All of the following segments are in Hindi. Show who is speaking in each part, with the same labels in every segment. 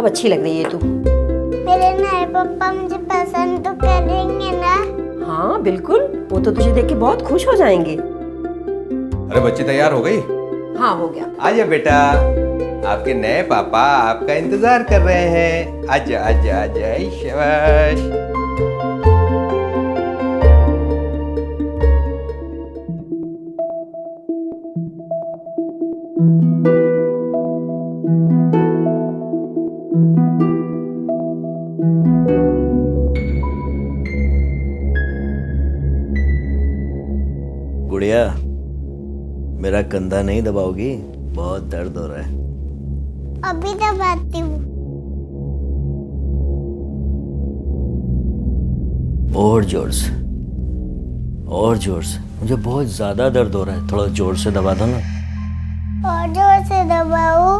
Speaker 1: अब अच्छी लग रही है तू।
Speaker 2: मेरे नए पापा मुझे पसंद तो करेंगे ना?
Speaker 1: हाँ बिल्कुल, वो तो तुझे देख के बहुत खुश हो जाएंगे।
Speaker 3: अरे बच्ची तैयार हो गई?
Speaker 1: हाँ हो गया।
Speaker 3: आजा बेटा, आपके नए पापा आपका इंतजार कर रहे हैं। आजा आजा आजा, शाबाश।
Speaker 4: गुड़िया, मेरा कंधा नहीं दबाओगी? बहुत दर्द हो रहा है।
Speaker 2: अभी दबाती हूँ।
Speaker 4: और जोर से, और जोर से। मुझे बहुत ज्यादा दर्द हो रहा है, थोड़ा जोर से दबा दो ना।
Speaker 2: और जोर से दबाओ।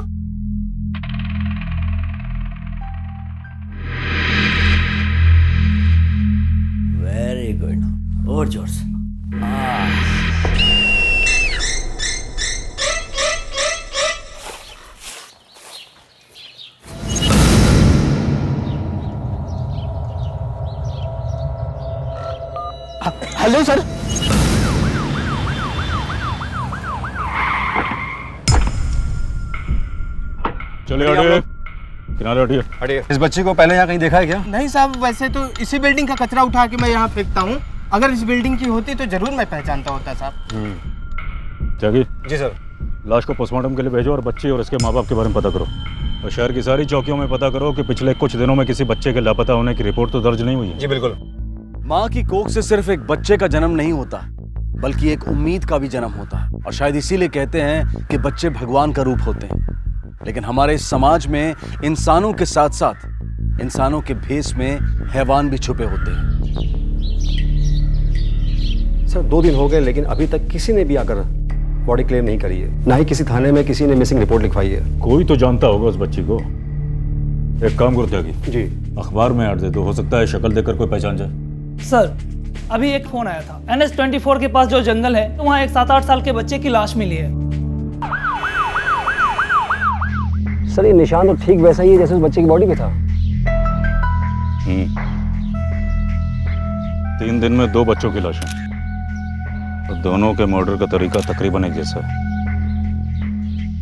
Speaker 4: वेरी गुड, और जोर से।
Speaker 5: Hello sir.
Speaker 6: चलिए हटिए, किनारे हटिए।
Speaker 3: हटिए। इस बच्ची को पहले यहाँ कहीं देखा है क्या?
Speaker 5: नहीं साहब, वैसे तो इसी बिल्डिंग का कचरा उठा के मैं यहाँ फेंकता हूँ। अगर इस बिल्डिंग की होती तो जरूर मैं पहचानता होता साहब।
Speaker 6: त्यागी,
Speaker 3: जी सर।
Speaker 6: लाश को पोस्टमार्टम के लिए भेजो और बच्ची और इसके माँ बाप के बारे में पता करो। और शहर की सारी चौकियों में पता करो कि पिछले कुछ दिनों में किसी बच्चे के लापता होने की रिपोर्ट तो दर्ज नहीं हुई है।
Speaker 3: जी बिल्कुल।
Speaker 7: माँ की कोख से सिर्फ एक बच्चे का जन्म नहीं होता, बल्कि एक उम्मीद का भी जन्म होता है। और शायद इसीलिए कहते हैं कि बच्चे भगवान का रूप होते हैं। लेकिन हमारे इस समाज में इंसानों के साथ साथ इंसानों के भेष में हैवान भी छुपे होते हैं।
Speaker 8: सर 2 दिन हो गए, लेकिन अभी तक किसी ने भी आकर बॉडी क्लेम नहीं करी है। ना ही किसी थाने में किसी ने मिसिंग रिपोर्ट लिखवाई है।
Speaker 6: कोई तो जानता होगा उस बच्ची को। एक काम करो त्यागी,
Speaker 8: जी।
Speaker 6: अखबार में ऐड दे दो, हो सकता है शक्ल देखकर कोई पहचान जाए।
Speaker 9: सर, अभी एक फोन आया था। NH24 के पास जो जंगल है, तो वहाँ एक 7-8 साल के बच्चे की लाश मिली है।
Speaker 8: सर ये निशान तो ठीक वैसा ही है जैसे उस बच्चे की बॉडी पे था।
Speaker 6: 3 दिन में 2 बच्चों की लाशें, और दोनों के मर्डर का तरीका तकरीबन एक जैसा है।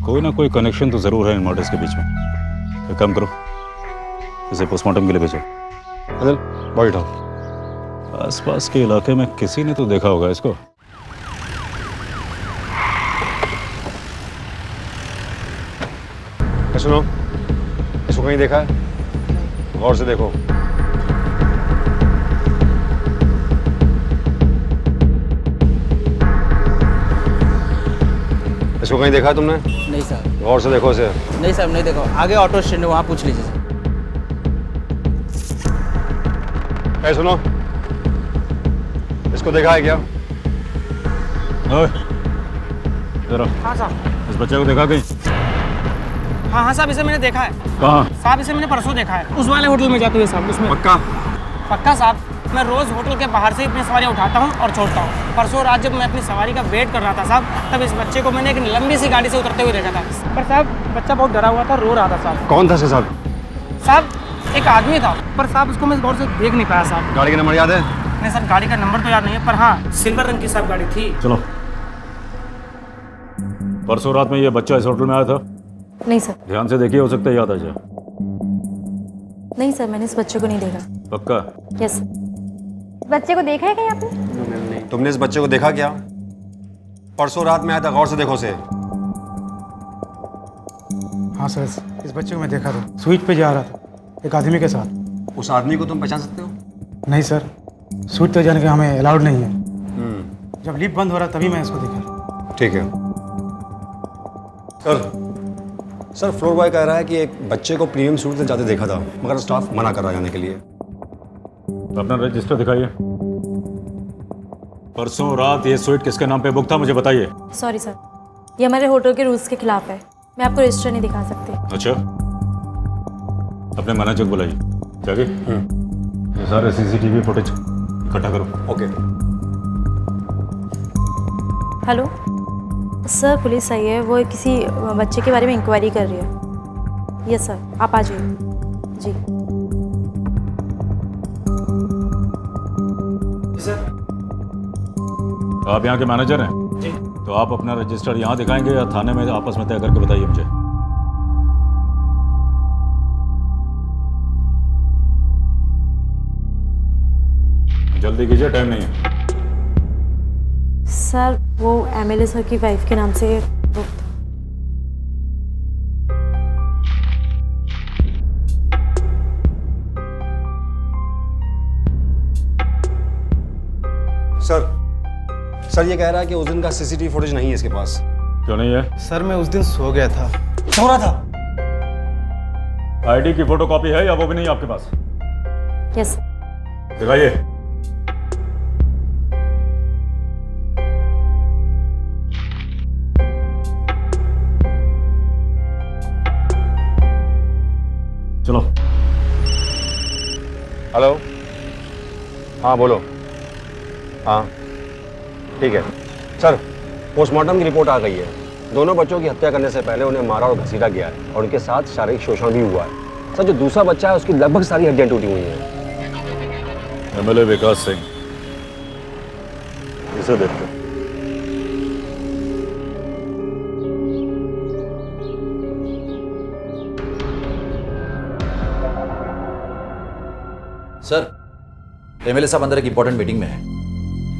Speaker 6: कोई ना कोई कनेक्शन तो जरूर है इन मर्डर्स के बीच में। एक काम करो, इसे पोस्टमार्टम के लिए भेजो।
Speaker 8: अनिल, बॉडी उठाओ।
Speaker 6: आसपास के इलाके में किसी ने तो देखा होगा इसको।
Speaker 8: सुनो, इसको कहीं देखा है? गौर से देखो। इसको कहीं देखा है तुमने?
Speaker 5: नहीं साहब।
Speaker 8: गौर से देखो इसे।
Speaker 5: नहीं साहब, नहीं देखो। आगे ऑटो स्टैंड है, वहाँ पूछ लीजिए सर।
Speaker 8: ए सुनो, इसको देखा है क्या?
Speaker 6: ओए, जरा
Speaker 5: हाँ साहब।
Speaker 6: इस बच्चे को देखा कहीं?
Speaker 5: हाँ हाँ साहब, इसे मैंने देखा है।
Speaker 6: कहाँ?
Speaker 5: साहब इसे मैंने परसों देखा है, उस वाले होटल में जाते हुए साहब, उसमें।
Speaker 8: पक्का?
Speaker 5: पक्का साहब, मैं रोज होटल के बाहर से अपनी सवारी उठाता हूँ और छोड़ता हूँ। परसों रात जब मैं अपनी सवारी का वेट कर रहा था साहब, तब इस बच्चे को मैंने एक लंबी सी गाड़ी से उतरते हुए देखा था। पर साहब बच्चा बहुत डरा हुआ था, रो रहा था साहब।
Speaker 8: कौन था साहब?
Speaker 5: साहब एक आदमी था, पर साहब उसको मैं गौर से देख नहीं पाया साहब।
Speaker 8: गाड़ी का नंबर याद है?
Speaker 5: नहीं सर, गाड़ी का नंबर तो याद नहीं है, पर हाँ सिल्वर रंग की साहब गाड़ी थी।
Speaker 6: चलो, परसों रात में ये बच्चा इस होटल में आया था?
Speaker 10: नहीं सर।
Speaker 6: ध्यान से देखिए, हो सकता है याद आ जाए।
Speaker 10: नहीं सर, मैंने इस बच्चे को नहीं देखा।
Speaker 6: पक्का?
Speaker 10: यस। बच्चे को देखा है क्या आपने?
Speaker 8: तुमने इस बच्चे को देखा क्या? परसों रात में आया था, गौर से देखो उसे।
Speaker 11: हाँ सर, इस बच्चे को मैं देखा था, स्वीट पे जा रहा था एक आदमी के साथ।
Speaker 8: उस आदमी को तुम पहचान सकते हो?
Speaker 11: नहीं सर, स्वीट पे जाने का हमें अलाउड नहीं है। जब लिफ्ट बंद हो रहा तभी मैं इसको देखा।
Speaker 8: ठीक है सर, फ्लोर बॉय कह रहा है कि एक बच्चे को प्रीमियम सूट से जाते देखा था, मगर स्टाफ मना कर रहा है जाने के लिए।
Speaker 6: अपना रजिस्टर दिखाइए। परसों रात ये स्वीट किसके नाम पे बुक था, मुझे बताइए।
Speaker 10: सॉरी सर, ये हमारे होटल के रूल्स के खिलाफ है, मैं आपको रजिस्टर नहीं दिखा सकती।
Speaker 6: अच्छा, अपने मैनेजर को बुलाइए। जाके ये सारे CCTV फुटेज इकट्ठा करो।
Speaker 8: ओके।
Speaker 10: हेलो सर, पुलिस आई है, वो किसी बच्चे के बारे में इंक्वायरी कर रही है। यस सर, आप आ जाइए। जी
Speaker 6: आप यहाँ के मैनेजर हैं जी। तो आप अपना रजिस्टर यहाँ दिखाएंगे या थाने में आपस में तय करके बताइए मुझे। जल्दी कीजिए, टाइम नहीं है।
Speaker 10: सर, वो एमएलए सर की वाइफ के नाम से बुक था।
Speaker 8: सर ये कह रहा है कि उस दिन का सीसीटीवी फुटेज नहीं है इसके पास।
Speaker 6: क्यों नहीं है?
Speaker 11: सर मैं उस दिन सो गया था। सो रहा था।
Speaker 6: आईडी की फोटोकॉपी है या वो भी नहीं आपके पास?
Speaker 10: यस।
Speaker 6: दिखाइए। चलो।
Speaker 8: हेलो, हाँ बोलो। हाँ ठीक है सर, पोस्टमार्टम की रिपोर्ट आ गई है। दोनों बच्चों की हत्या करने से पहले उन्हें मारा और घसीटा गया है और उनके साथ शारीरिक शोषण भी हुआ है। सर, जो दूसरा बच्चा है उसकी लगभग सारी हड्डियां टूटी हुई हैं।
Speaker 6: एमएलए विकास सिंह, इसे देखते।
Speaker 12: सर, एमएलए साहब अंदर एक इंपॉर्टेंट मीटिंग में है।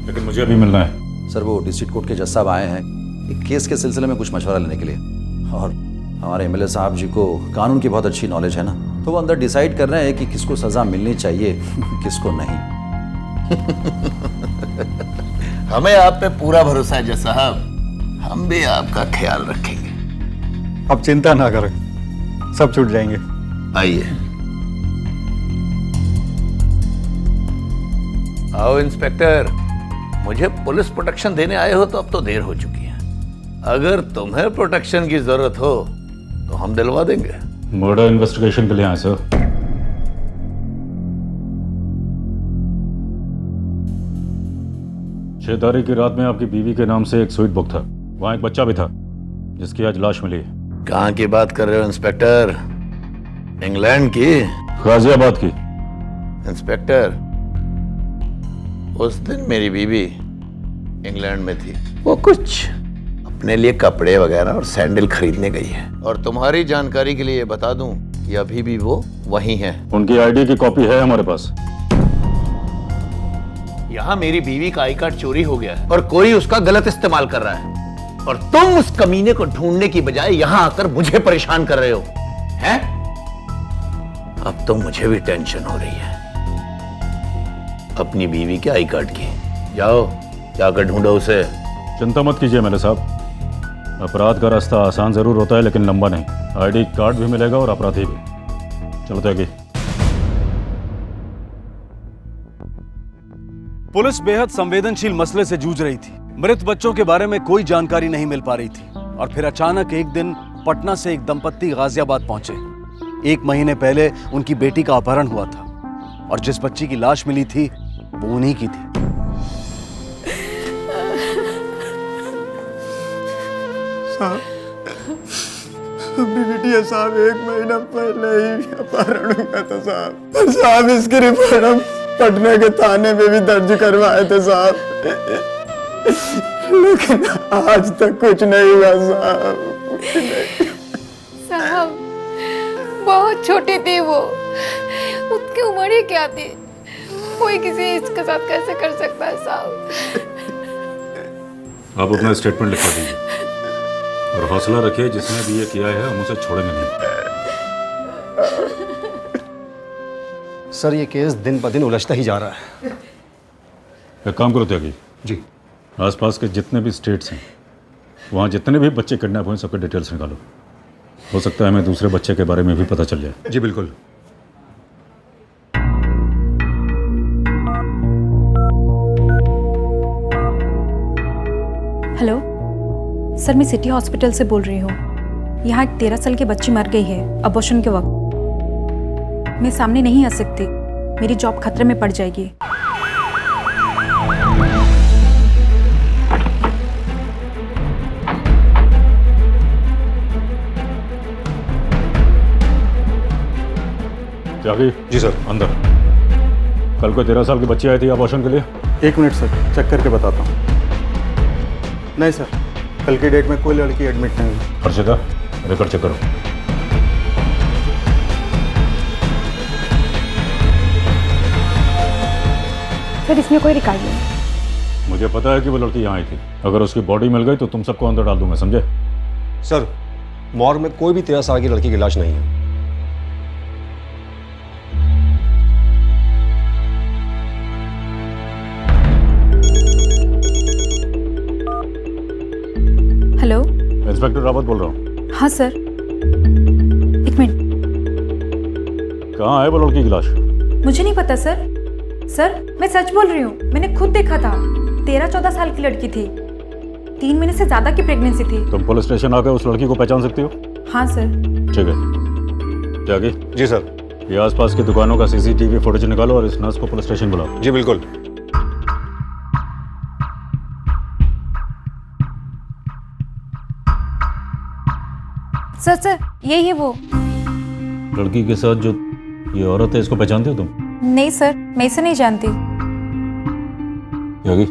Speaker 6: लेकिन मुझे अभी मिलना है।
Speaker 12: सर, वो डिस्ट्रिक्ट कोर्ट के जज साहब आए हैं एक केस के सिलसिले में कुछ मशवरा लेने के लिए, और हमारे एमएलए साहब जी को कानून की बहुत अच्छी नॉलेज है ना, तो वो अंदर डिसाइड कर रहे हैं कि किसको सजा मिलनी चाहिए किसको नहीं।
Speaker 13: हमें आप पे पूरा भरोसा है जज साहब, हम भी आपका ख्याल रखेंगे।
Speaker 8: अब चिंता ना करें, सब छूट जाएंगे।
Speaker 13: आइए। आओ इंस्पेक्टर, मुझे पुलिस प्रोटेक्शन देने आए हो तो अब तो देर हो चुकी है। अगर तुम्हें प्रोटेक्शन की जरूरत हो तो हम दिलवा देंगे।
Speaker 6: मर्डर इन्वेस्टिगेशन के लिए आए सर। 6 तारीख की रात में आपकी बीवी के नाम से एक स्वीट बुक था, वहां एक बच्चा भी था जिसकी आज लाश मिली है।
Speaker 13: कहाँ की बात कर रहे हो इंस्पेक्टर? इंग्लैंड की?
Speaker 6: गाजियाबाद की।
Speaker 13: इंस्पेक्टर, उस दिन मेरी बीवी इंग्लैंड में थी। वो कुछ अपने लिए कपड़े वगैरह और सैंडल खरीदने गई है, और तुम्हारी जानकारी के लिए बता दूं कि अभी भी वो वहीं है।
Speaker 6: उनकी आईडी की कॉपी है हमारे पास।
Speaker 13: यहाँ मेरी बीवी का आई कार्ड चोरी हो गया है और कोई उसका गलत इस्तेमाल कर रहा है, और तुम उस कमीने को ढूंढने की बजाय यहाँ आकर मुझे परेशान कर रहे हो हैं? अब तो मुझे भी टेंशन हो रही है अपनी बीवी के आई कार्ड की। जाओ, जाकर ढूंढो उसे।
Speaker 6: चिंता मत कीजिए मेरे साहब, अपराध का रास्ता आसान जरूर होता है लेकिन लंबा नहीं। आईडी कार्ड भी मिलेगा और अपराधी भी। चलो त्यागी।
Speaker 7: पुलिस बेहद संवेदनशील मसले से जूझ रही थी। मृत बच्चों के बारे में कोई जानकारी नहीं मिल पा रही थी, और फिर अचानक एक दिन पटना से एक दंपत्ति गाजियाबाद पहुंचे। 1 महीने पहले उनकी बेटी का अपहरण हुआ था, और जिस बच्ची की लाश मिली थी वो उन्हीं की थी।
Speaker 14: अपनी बिटिया साहब 1 महीना पहले ही अपहरण हुआ था साहब। और साहब इसकी रिपोर्ट हम पटना के थाने में भी दर्ज करवाए थे साहब, लेकिन आज तक कुछ नहीं हुआ साहब।
Speaker 15: साहब बहुत छोटी थी वो, उसकी उम्र ही क्या थी? कोई किसी इसके साथ कैसे कर सकता है साहब?
Speaker 6: आप अपना स्टेटमेंट लिखवा दीजिए और हौसला रखिए, जिसने भी ये किया है हम उसे छोड़ेंगे नहीं।
Speaker 8: सर, ये केस दिन ब दिन उलझता ही जा रहा है।
Speaker 6: एक काम करो त्यागी
Speaker 8: जी,
Speaker 6: आसपास के जितने भी स्टेट्स हैं वहाँ जितने भी बच्चे किडनैप हुए सबके डिटेल्स निकालो। हो सकता है हमें दूसरे बच्चे के बारे में भी पता चल जाए।
Speaker 8: जी बिल्कुल।
Speaker 10: हेलो सर, मैं सिटी हॉस्पिटल से बोल रही हूँ। यहाँ एक 13 साल की बच्ची मर गई है अबॉर्शन के वक्त। मैं सामने नहीं आ सकती, मेरी जॉब खतरे में पड़ जाएगी।
Speaker 6: त्यागी।
Speaker 8: जी सर।
Speaker 6: अंदर। कल को 13 साल की बच्ची आई थी अबॉर्शन के लिए।
Speaker 14: 1 मिनट सर, चेक करके बताता हूँ। नहीं सर, कल की डेट में कोई लड़की एडमिट नहीं है।
Speaker 6: हर्षिता, रिकॉर्ड चेक करो।
Speaker 10: सर इसमें कोई रिकॉर्ड नहीं।
Speaker 6: मुझे पता है कि वो लड़की यहाँ आई थी। अगर उसकी बॉडी मिल गई तो तुम सबको अंदर डाल दूंगा, समझे?
Speaker 8: सर, मॉर्ग में कोई भी 13 साल की लड़की की लाश नहीं है।
Speaker 10: हेलो,
Speaker 6: इंस्पेक्टर रावत बोल रहा हूँ।
Speaker 10: हाँ सर, 1 मिनट।
Speaker 6: कहाँ है वो लड़की की लाश?
Speaker 10: मुझे नहीं पता सर। सर मैं सच बोल रही हूँ, मैंने खुद देखा था। 13-14 साल की लड़की थी, 3 महीने से ज्यादा की प्रेगनेंसी थी।
Speaker 6: तुम पुलिस स्टेशन आकर उस लड़की को पहचान सकती हो?
Speaker 10: हाँ सर।
Speaker 6: ठीक है। त्यागी।
Speaker 8: जी सर।
Speaker 6: ये आसपास की दुकानों का CCTV फुटेज निकालो और इस नर्स को पुलिस स्टेशन बुलाओ।
Speaker 8: जी बिल्कुल।
Speaker 10: सर यही है वो
Speaker 6: लड़की के साथ जो ये औरत है, इसको पहचानते हो तुम?
Speaker 10: नहीं सर, मैं इसे नहीं जानती।
Speaker 6: त्यागी,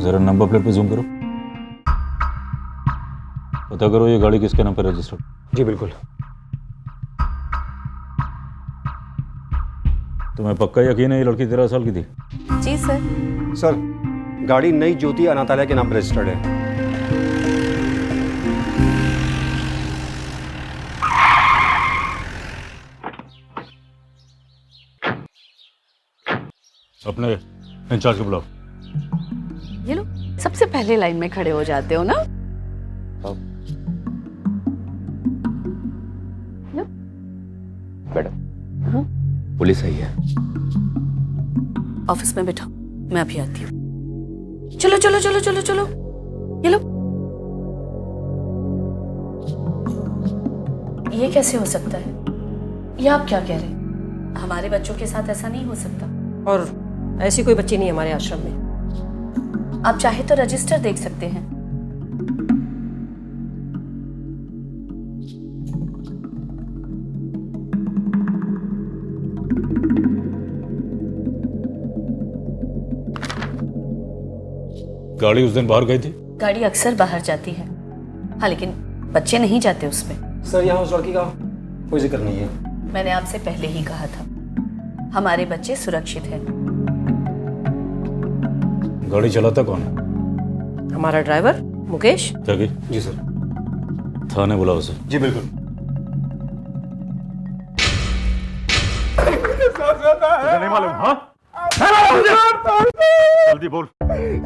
Speaker 6: जरा नंबर प्लेट पे जूम करो। पता करो ये गाड़ी किसके नाम पर रजिस्टर्ड।
Speaker 8: जी बिल्कुल।
Speaker 6: तुम्हें पक्का यकीन है ये लड़की 13 साल की थी?
Speaker 10: जी सर।
Speaker 8: सर, गाड़ी नई ज्योति अनाथालय के नाम पर रजिस्टर्ड है।
Speaker 6: अपने इंचार्ज को बुलाओ।
Speaker 16: ये लो, सबसे पहले लाइन में खड़े हो जाते हो ना।
Speaker 3: मैडम, पुलिस आई है।
Speaker 16: ऑफिस में बैठो, मैं अभी आती हूँ। चलो चलो चलो चलो चलो, ये लो। ये कैसे हो सकता है? ये आप क्या कह रहे हैं? हमारे बच्चों के साथ ऐसा नहीं हो सकता।
Speaker 1: और ऐसी कोई बच्ची नहीं है हमारे आश्रम में।
Speaker 16: आप चाहे तो रजिस्टर देख सकते हैं।
Speaker 6: गाड़ी उस दिन बाहर गई थी?
Speaker 16: गाड़ी अक्सर बाहर जाती है, हाँ, लेकिन बच्चे नहीं जाते उसमें।
Speaker 8: सर, यहाँ उस लड़की का कोई जिक्र नहीं है।
Speaker 16: मैंने आपसे पहले ही कहा था, हमारे बच्चे सुरक्षित हैं।
Speaker 6: गाड़ी चलाता कौन है?
Speaker 1: हमारा ड्राइवर मुकेश।
Speaker 6: त्यागी।
Speaker 8: जी सर।
Speaker 6: थाने बुलाओ उसे।
Speaker 8: जी बिल्कुल।
Speaker 6: नहीं मालूम? हाँ, जल्दी बोल,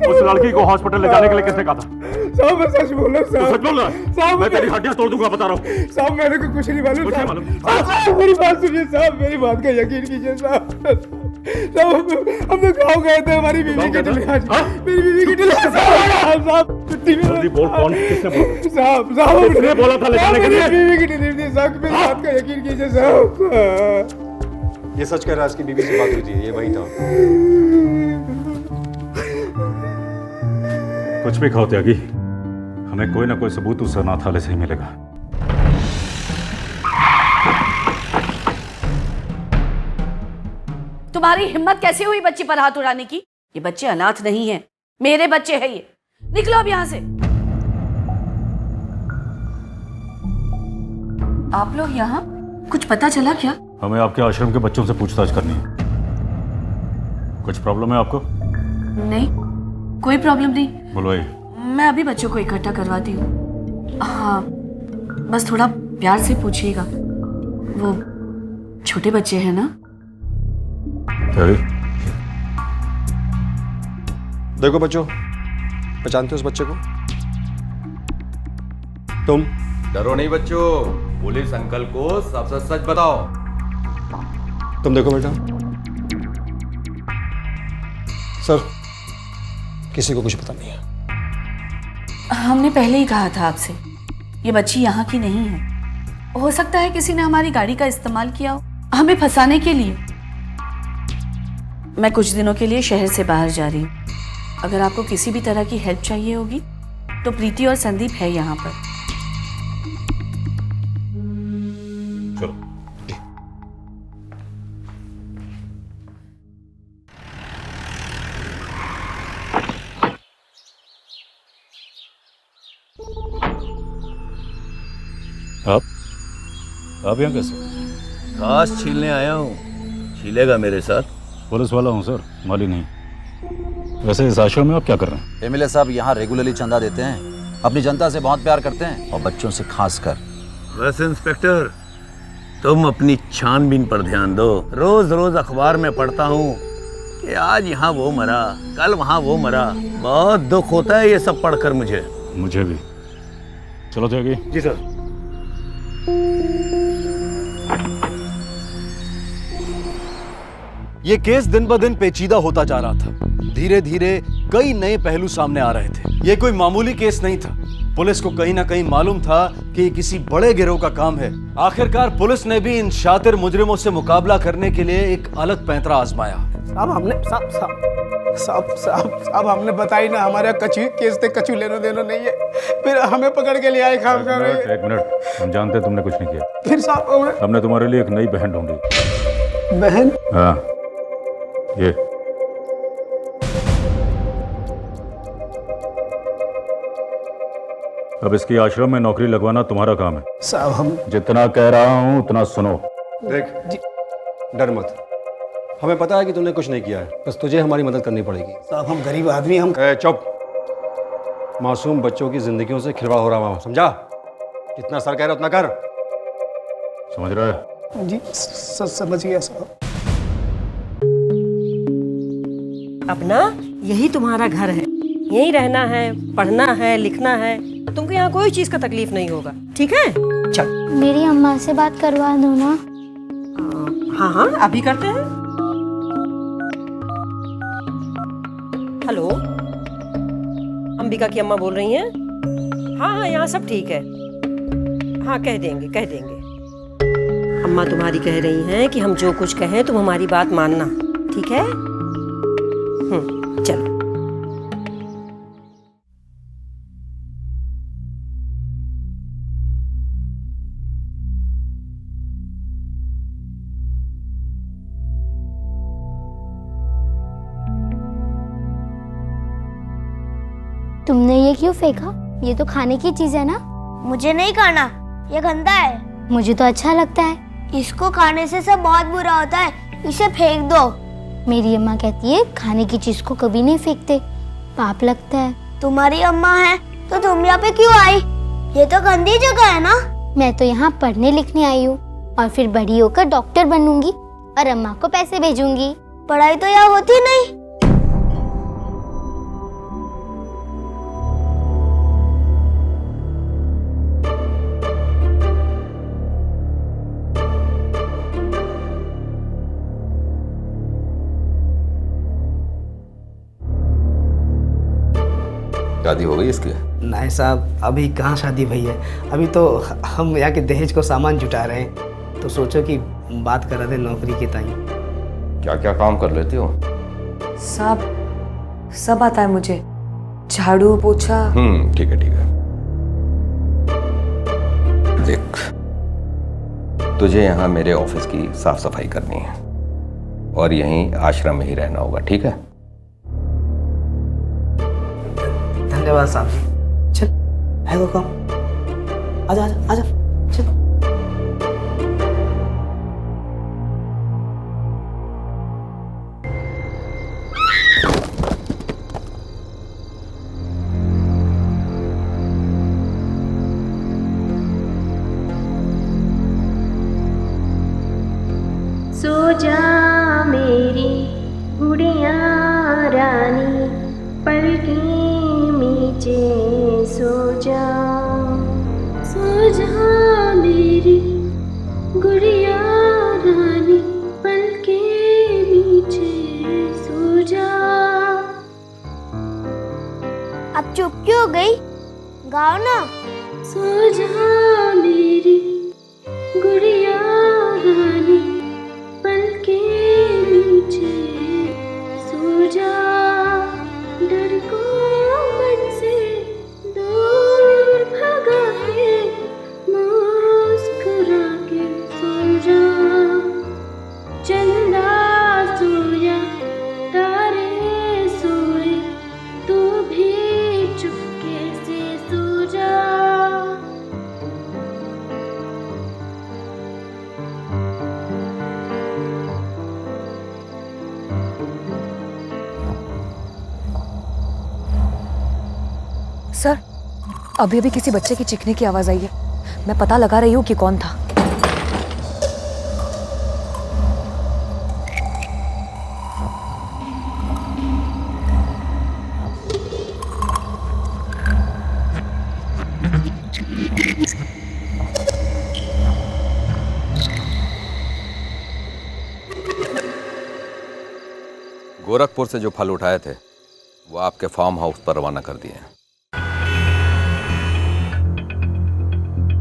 Speaker 6: उस लड़की को हॉस्पिटल ले जाने के लिए किसने कहा था?
Speaker 14: साहब मैं सच बोल रहा हूँ साहब।
Speaker 6: सच बोल रहा है?
Speaker 14: साहब
Speaker 6: मैं तेरी हड्डियां तोड़ दूंगा, बता रहा हूँ।
Speaker 14: साहब मेरे को कुछ नहीं मालूम।
Speaker 6: कुछ नहीं मालूम?
Speaker 14: साहब मेरी बात सुनिए साहब, मेरी बात का यकीन कीजिए साहब। साहब हम लोग गाँव गए थे, हमारी बीवी की डिलीवरी। मेरी बीवी की डिलीवरी। साहब छुट्टी में।
Speaker 6: जल्दी बोल, कौन किसने बोला?
Speaker 14: साहब
Speaker 6: किसने बोला था ले जाने के लिए?
Speaker 14: बीवी की डिलीवरी साहब, मेरी बात का यकीन कीजिए साहब।
Speaker 8: ये सच कह रहा है, इसकी बीवी से बात हुई थी, ये वही था।
Speaker 6: कुछ भी खाओ त्यागी, हमें कोई ना कोई सबूत उस अनाथालय से ही मिलेगा।
Speaker 16: तुम्हारी हिम्मत कैसे हुई बच्ची पर हाथ उड़ाने की? ये बच्चे अनाथ नहीं हैं, मेरे बच्चे हैं ये। निकलो अब यहां से। आप लोग यहाँ? कुछ पता चला क्या?
Speaker 6: हमें आपके आश्रम के बच्चों से पूछताछ करनी है। कुछ प्रॉब्लम है आपको?
Speaker 16: नहीं, कोई प्रॉब्लम नहीं।
Speaker 6: बुलवाइए।
Speaker 16: मैं अभी बच्चों को इकट्ठा करवाती हूँ। हाँ, बस थोड़ा प्यार से पूछिएगा, वो छोटे बच्चे हैं ना।
Speaker 8: देखो बच्चों, पहचानते हो उस बच्चे को? तुम?
Speaker 3: डरो नहीं बच्चों, पुलिस अंकल को सब सच सच बताओ।
Speaker 8: तुम देखो बेटा। सर, किसी को कुछ पता नहीं है।
Speaker 16: हमने पहले ही कहा था आपसे, ये बच्ची यहाँ की नहीं है। हो सकता है किसी ने हमारी गाड़ी का इस्तेमाल किया हो हमें फंसाने के लिए। मैं कुछ दिनों के लिए शहर से बाहर जा रही हूँ। अगर आपको किसी भी तरह की हेल्प चाहिए होगी तो प्रीति और संदीप है यहाँ पर।
Speaker 6: चलो। आप यहाँ कैसे?
Speaker 13: घास छीलने आया हूँ, छीलेगा मेरे साथ?
Speaker 6: पुलिस वाला हूँ सर, माली नहीं। वैसे इस आश्रम में आप क्या कर रहे हैं?
Speaker 12: एमएलए साहब यहाँ रेगुलरली चंदा देते हैं, अपनी जनता से बहुत प्यार करते हैं और बच्चों से खास कर।
Speaker 13: वैसे इंस्पेक्टर, तुम अपनी छानबीन पर ध्यान दो। रोज रोज अखबार में पढ़ता हूँ कि आज यहाँ वो मरा, कल वहाँ वो मरा। बहुत दुख होता है ये सब पढ़कर मुझे।
Speaker 6: मुझे भी। चलो त्यागी।
Speaker 7: जी सर। ये केस दिन ब दिन पेचीदा होता जा रहा था। धीरे धीरे कई नए पहलू सामने आ रहे थे। ये कोई मामूली केस नहीं था। पुलिस को कहीं ना कहीं मालूम था कि ये किसी बड़े गिरोह का काम है। आखिरकार पुलिस ने भी इन शातिर मुजरिमों से मुकाबला करने के लिए एक अलग पैंतरा आजमाया।
Speaker 11: साहब हमने बताई ना, हमारे कछु केस थे, कछु लेना देना नहीं है। फिर हमें पकड़ के ले आए खाम कर रहे हैं।
Speaker 6: एक मिनट, हम जानते तुमने कुछ नहीं किया।
Speaker 11: फिर साहब
Speaker 6: हमने तुम्हारे लिए एक नई बहन ढूंढी।
Speaker 11: बहन?
Speaker 6: हाँ, ये अब इसकी आश्रम में नौकरी लगवाना तुम्हारा काम है।
Speaker 11: साहब हम
Speaker 6: जितना कह रहा हूँ उतना सुनो।
Speaker 8: देख, डर मत। हमें पता है कि तूने कुछ नहीं किया है, बस तुझे हमारी मदद करनी पड़ेगी।
Speaker 11: साहब हम गरीब आदमी, हम
Speaker 8: चुप। मासूम बच्चों की जिंदगियों से खिलवाड़ हो रहा हूँ, समझा? जितना सर कह रहा उतना कर।
Speaker 6: समझ रहा है?
Speaker 11: जी समझ गया साहब।
Speaker 1: अपना यही तुम्हारा घर है, यहीं रहना है, पढ़ना है, लिखना है। तुमको यहाँ कोई चीज का तकलीफ नहीं होगा, ठीक है? चल।
Speaker 2: मेरी अम्मा से बात करवा दो ना।
Speaker 1: हाँ हाँ, अभी करते हैं। हेलो, अंबिका की अम्मा बोल रही हैं? हाँ हाँ, यहाँ सब ठीक है। हाँ, कह देंगे कह देंगे। अम्मा तुम्हारी कह रही हैं कि हम जो कुछ कहें तुम हमारी बात मानना, ठीक है? चलो।
Speaker 2: तुमने ये क्यों फेंका? ये तो खाने की चीज है ना। मुझे नहीं खाना, ये गंदा है। मुझे तो अच्छा लगता है। इसको खाने से सब बहुत बुरा होता है, इसे फेंक दो। मेरी अम्मा कहती है खाने की चीज को कभी नहीं फेंकते, पाप लगता है। तुम्हारी अम्मा है तो तुम यहाँ पे क्यों आई? ये तो गंदी जगह है ना। मैं तो यहाँ पढ़ने लिखने आई हूँ और फिर बड़ी होकर डॉक्टर बनूंगी और अम्मा को पैसे भेजूंगी। पढ़ाई तो यहाँ होती नहीं।
Speaker 3: शादी हो गई इसकी?
Speaker 11: नहीं साहब, अभी कहाँ शादी भई है। अभी तो हम यहाँ के दहेज को सामान जुटा रहे हैं, तो सोचो कि बात कर रहे थे नौकरी की ताई।
Speaker 3: क्या क्या काम कर लेते हो?
Speaker 17: सब आता है मुझे, झाड़ू पोछा।
Speaker 3: ठीक है ठीक है। देख, तुझे यहाँ मेरे ऑफिस की साफ सफाई करनी है और यहीं आश्रम में ही रहना होगा, ठीक है?
Speaker 11: धन्यवाद साहब जी। चल, है वो काम। आजा आजा आजा, चल।
Speaker 18: सो जा मेरी गुड़िया रानी, पलकें नीचे सो जा मेरी गुड़िया रानी, पलकें नीचे सो जा।
Speaker 2: अब चुप क्यों हो गई? गाओ ना।
Speaker 18: सो जा मेरी गुड़िया रानी, पलकें नीचे सो जा। डर को मन से दूर भगा के मुस्कुरा के सो जा। चंदा सोया, तारे सोए, तू भी चुपके से सो जा।
Speaker 17: सर, अभी अभी किसी बच्चे की चीखने की आवाज आई है। मैं पता लगा रही हूँ कि कौन था।
Speaker 3: गोरखपुर से जो फल उठाए थे वो आपके फार्म हाउस पर रवाना कर दिए हैं।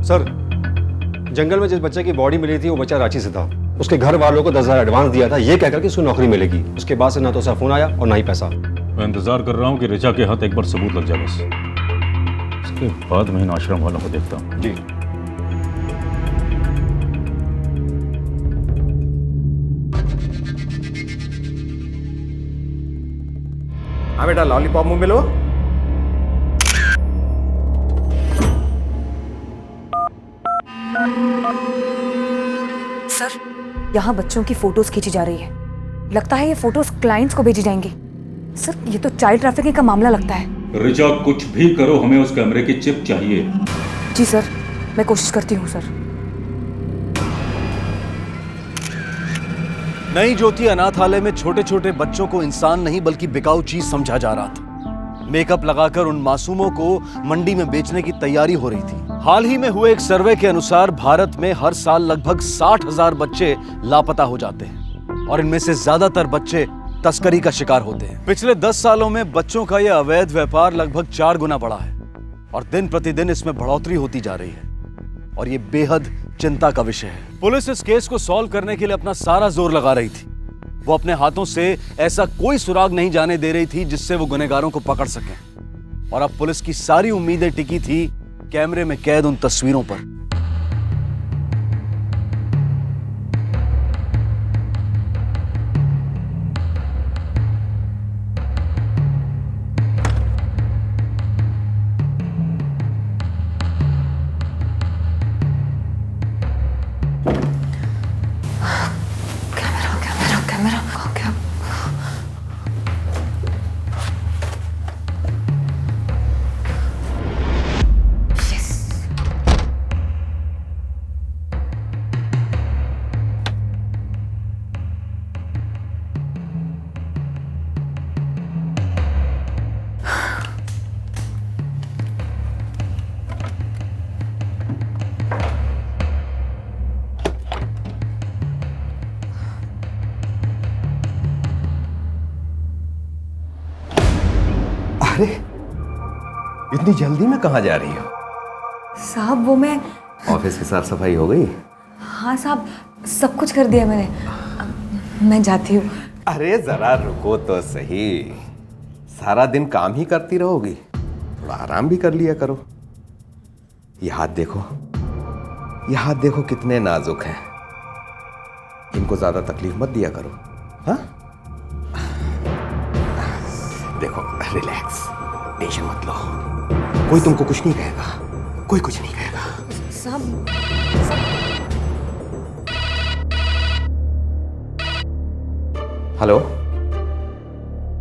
Speaker 8: सर, जंगल में जिस बच्चे की बॉडी मिली थी वो बच्चा रांची से था। उसके घर वालों को 10,000 एडवांस दिया था ये कहकर कि उसको नौकरी मिलेगी। उसके बाद से ना तो उसका फोन आया और ना ही पैसा।
Speaker 6: मैं इंतजार कर रहा हूँ कि ऋचा के हाथ एक बार सबूत लग जाए बस। उसके बाद मैं इन आश्रम वालों को देखता हूँ।
Speaker 8: जी।
Speaker 3: हाँ बेटा, लॉलीपॉप मुंह में लो।
Speaker 17: सर, यहाँ बच्चों की फोटोज खींची जा रही है। लगता है ये फोटोज क्लाइंट्स को भेजी जाएंगी। सर, ये तो चाइल्ड ट्रैफिकिंग का मामला लगता है।
Speaker 6: ऋचा, कुछ भी करो, हमें उस कैमरे की चिप चाहिए।
Speaker 17: जी सर, मैं कोशिश करती हूँ सर।
Speaker 7: नई ज्योति अनाथालय में छोटे छोटे बच्चों को इंसान नहीं बल्कि बिकाऊ चीज समझा जा रहा था। मेकअप लगाकर उन मासूमों को मंडी में बेचने की तैयारी हो रही थी। हाल ही में हुए एक सर्वे के अनुसार भारत में हर साल लगभग 60,000 बच्चे लापता हो जाते हैं और इनमें से ज्यादातर बच्चे तस्करी का शिकार होते हैं। पिछले 10 सालों में बच्चों का यह अवैध व्यापार लगभग 4 गुना बढ़ा है और दिन प्रतिदिन इसमें बढ़ोतरी होती जा रही है और ये बेहद चिंता का विषय है। पुलिस इस केस को सॉल्व करने के लिए अपना सारा जोर लगा रही थी। वो अपने हाथों से ऐसा कोई सुराग नहीं जाने दे रही थी जिससे वो गुनहगारों को पकड़ सकें। और अब पुलिस की सारी उम्मीदें टिकी थी कैमरे में कैद उन तस्वीरों पर।
Speaker 3: अरे, इतनी जल्दी में कहाँ जा रही हो?
Speaker 17: साहब, वो मैं
Speaker 3: ऑफिस की साफ सफाई हो गई?
Speaker 17: हाँ साहब, सब कुछ कर दिया मैंने। मैं जाती हूँ।
Speaker 3: अरे जरा रुको तो सही। सारा दिन काम ही करती रहोगी, थोड़ा आराम भी कर लिया करो। ये हाथ देखो, ये हाथ देखो कितने नाजुक हैं। इनको ज्यादा तकलीफ मत दिया करो। हाँ, देखो, रिलैक्स, टेंशन मत लो। कोई तुमको कुछ नहीं कहेगा, कोई कुछ नहीं कहेगा।
Speaker 17: साहब,
Speaker 3: हेलो,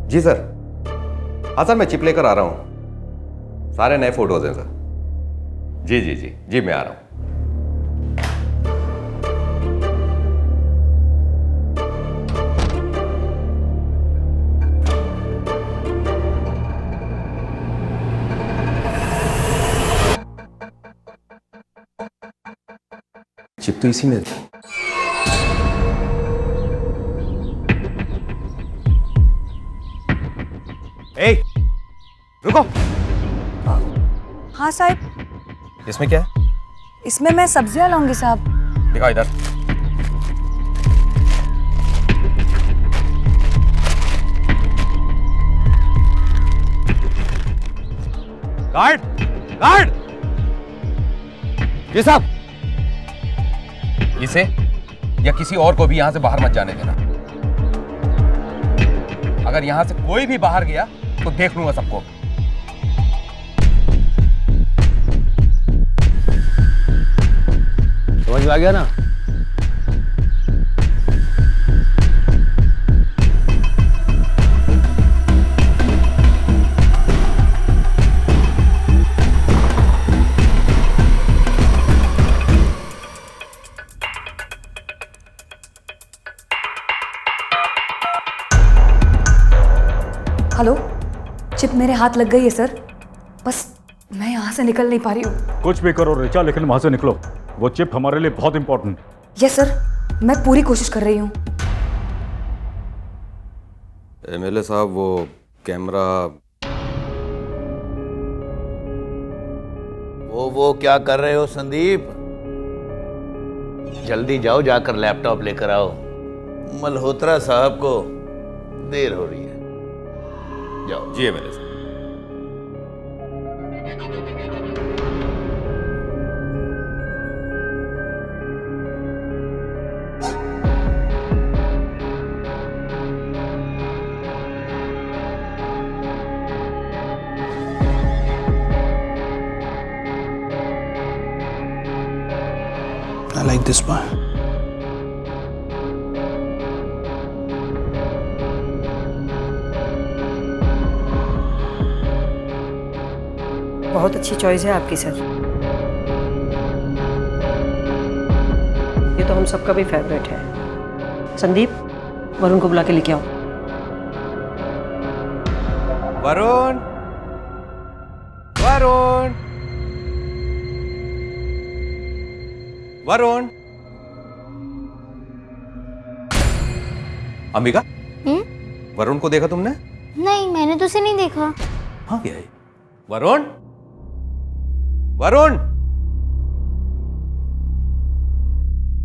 Speaker 3: जी सर। हाँ सर, मैं चिप लेकर आ रहा हूँ। सारे नए फोटोज हैं सर। जी जी जी जी, मैं आ रहा हूँ। चिप तो इसी में थी। ए, रुको।
Speaker 17: हाँ साहब।
Speaker 3: इसमें क्या है?
Speaker 17: इसमें मैं सब्जियां लाऊंगी साहब।
Speaker 3: दिखाओ इधर। Guard, guard. जी साहब। इसे या किसी और को भी यहां से बाहर मत जाने देना। अगर यहां से कोई भी बाहर गया तो देख लूंगा सबको।
Speaker 8: समझ में आ गया ना?
Speaker 17: चिप मेरे हाथ लग गई है सर, बस मैं यहाँ से निकल नहीं पा रही हूँ।
Speaker 6: कुछ भी करो ऋचा, लेकिन वहां से निकलो। वो चिप हमारे लिए बहुत इंपॉर्टेंट।
Speaker 17: यस सर, मैं पूरी कोशिश कर रही हूँ।
Speaker 3: एमएलए साहब, वो कैमरा
Speaker 13: वो क्या कर रहे हो संदीप? जल्दी जाओ, जाकर लैपटॉप लेकर आओ। मल्होत्रा साहब को देर हो रही है। जाओ।
Speaker 3: जी एमएलए साहब।
Speaker 11: I like this one.
Speaker 1: बहुत अच्छी चॉइस है आपकी सर। ये तो हम सबका भी फेवरेट है। संदीप, वरुण को बुला के लेके आओ।
Speaker 3: वरुण, वरुण, वरुण। अंबिका, वरुण को देखा तुमने?
Speaker 2: नहीं, मैंने तो उसे नहीं देखा।
Speaker 3: हाँ क्या है? वरुण, वरुण,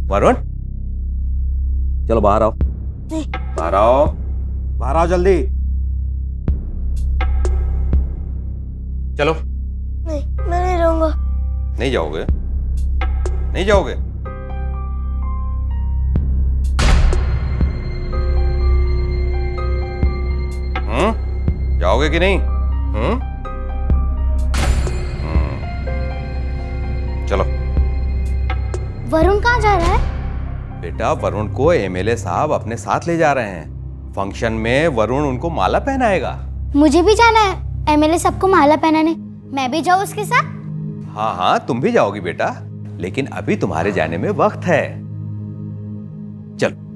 Speaker 3: वरुण, चलो बाहर आओ। बाहर आओ, बाहर आओ जल्दी। चलो।
Speaker 2: नहीं, मैं नहीं रहूंगा।
Speaker 3: नहीं जाओगे? नहीं जाओगे? जाओगे कि नहीं? चलो।
Speaker 2: वरुण कहाँ जा रहा है?
Speaker 3: बेटा, वरुण को एमएलए साहब अपने साथ ले जा रहे हैं। फंक्शन में वरुण उनको माला पहनाएगा।
Speaker 2: मुझे भी जाना है एमएलए सबको माला पहनाने। मैं भी जाऊँ उसके साथ?
Speaker 3: हाँ हाँ, तुम भी जाओगी बेटा, लेकिन अभी तुम्हारे जाने में वक्त है। चलो।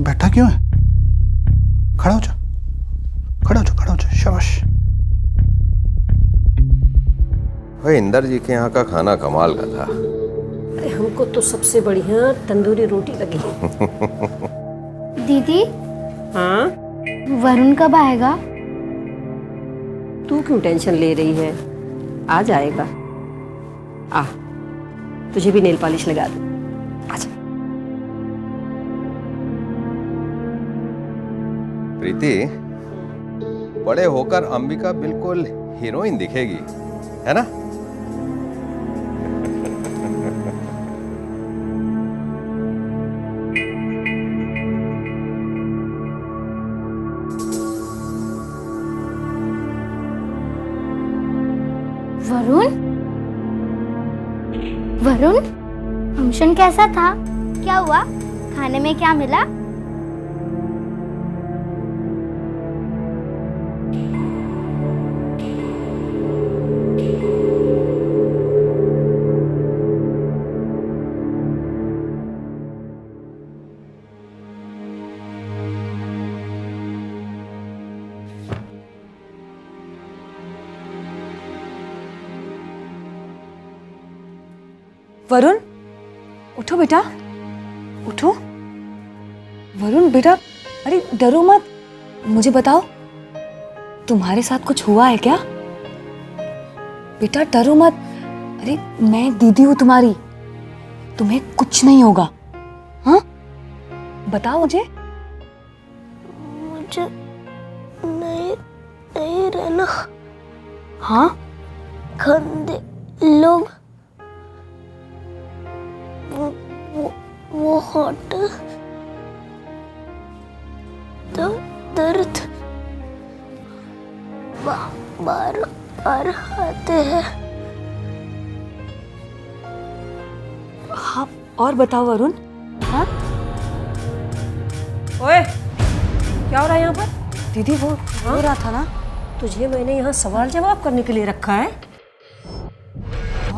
Speaker 11: बैठा क्यों है? खड़ा हो जा, खड़ा हो जा, खड़ा हो जा। शाबाश।
Speaker 3: भाई, इंदर जी के यहाँ का खाना कमाल का था।
Speaker 1: अरे हमको तो सबसे बढ़िया तंदूरी रोटी लगी।
Speaker 2: दीदी।
Speaker 1: हाँ?
Speaker 2: वरुण कब आएगा?
Speaker 1: तू क्यों टेंशन ले रही है? आ जाएगा। आ, तुझे भी नेल पॉलिश लगा दूं। आजा।
Speaker 3: प्रीति, बड़े होकर अंबिका बिल्कुल हीरोइन दिखेगी, है ना?
Speaker 2: वरुण? वरुण, फंक्शन कैसा था? क्या हुआ? खाने में क्या मिला?
Speaker 17: वरुण, उठो बेटा, उठो। वरुण बेटा, अरे डरो मत, मुझे बताओ तुम्हारे साथ कुछ हुआ है क्या? बेटा डरो मत। अरे मैं दीदी हूँ तुम्हारी, तुम्हें कुछ नहीं होगा। हाँ, बताओ मुझे।
Speaker 2: मुझे नहीं रहना।
Speaker 17: हाँ?
Speaker 2: गंदे लोग, वो होटल, दर्द बार आते हैं।
Speaker 17: हाँ, और बताओ वरुण। हाँ?
Speaker 1: ओए, क्या हो रहा है यहाँ पर?
Speaker 17: दीदी वो रो रहा था ना,
Speaker 1: तुझे मैंने यहाँ सवाल जवाब करने के लिए रखा है?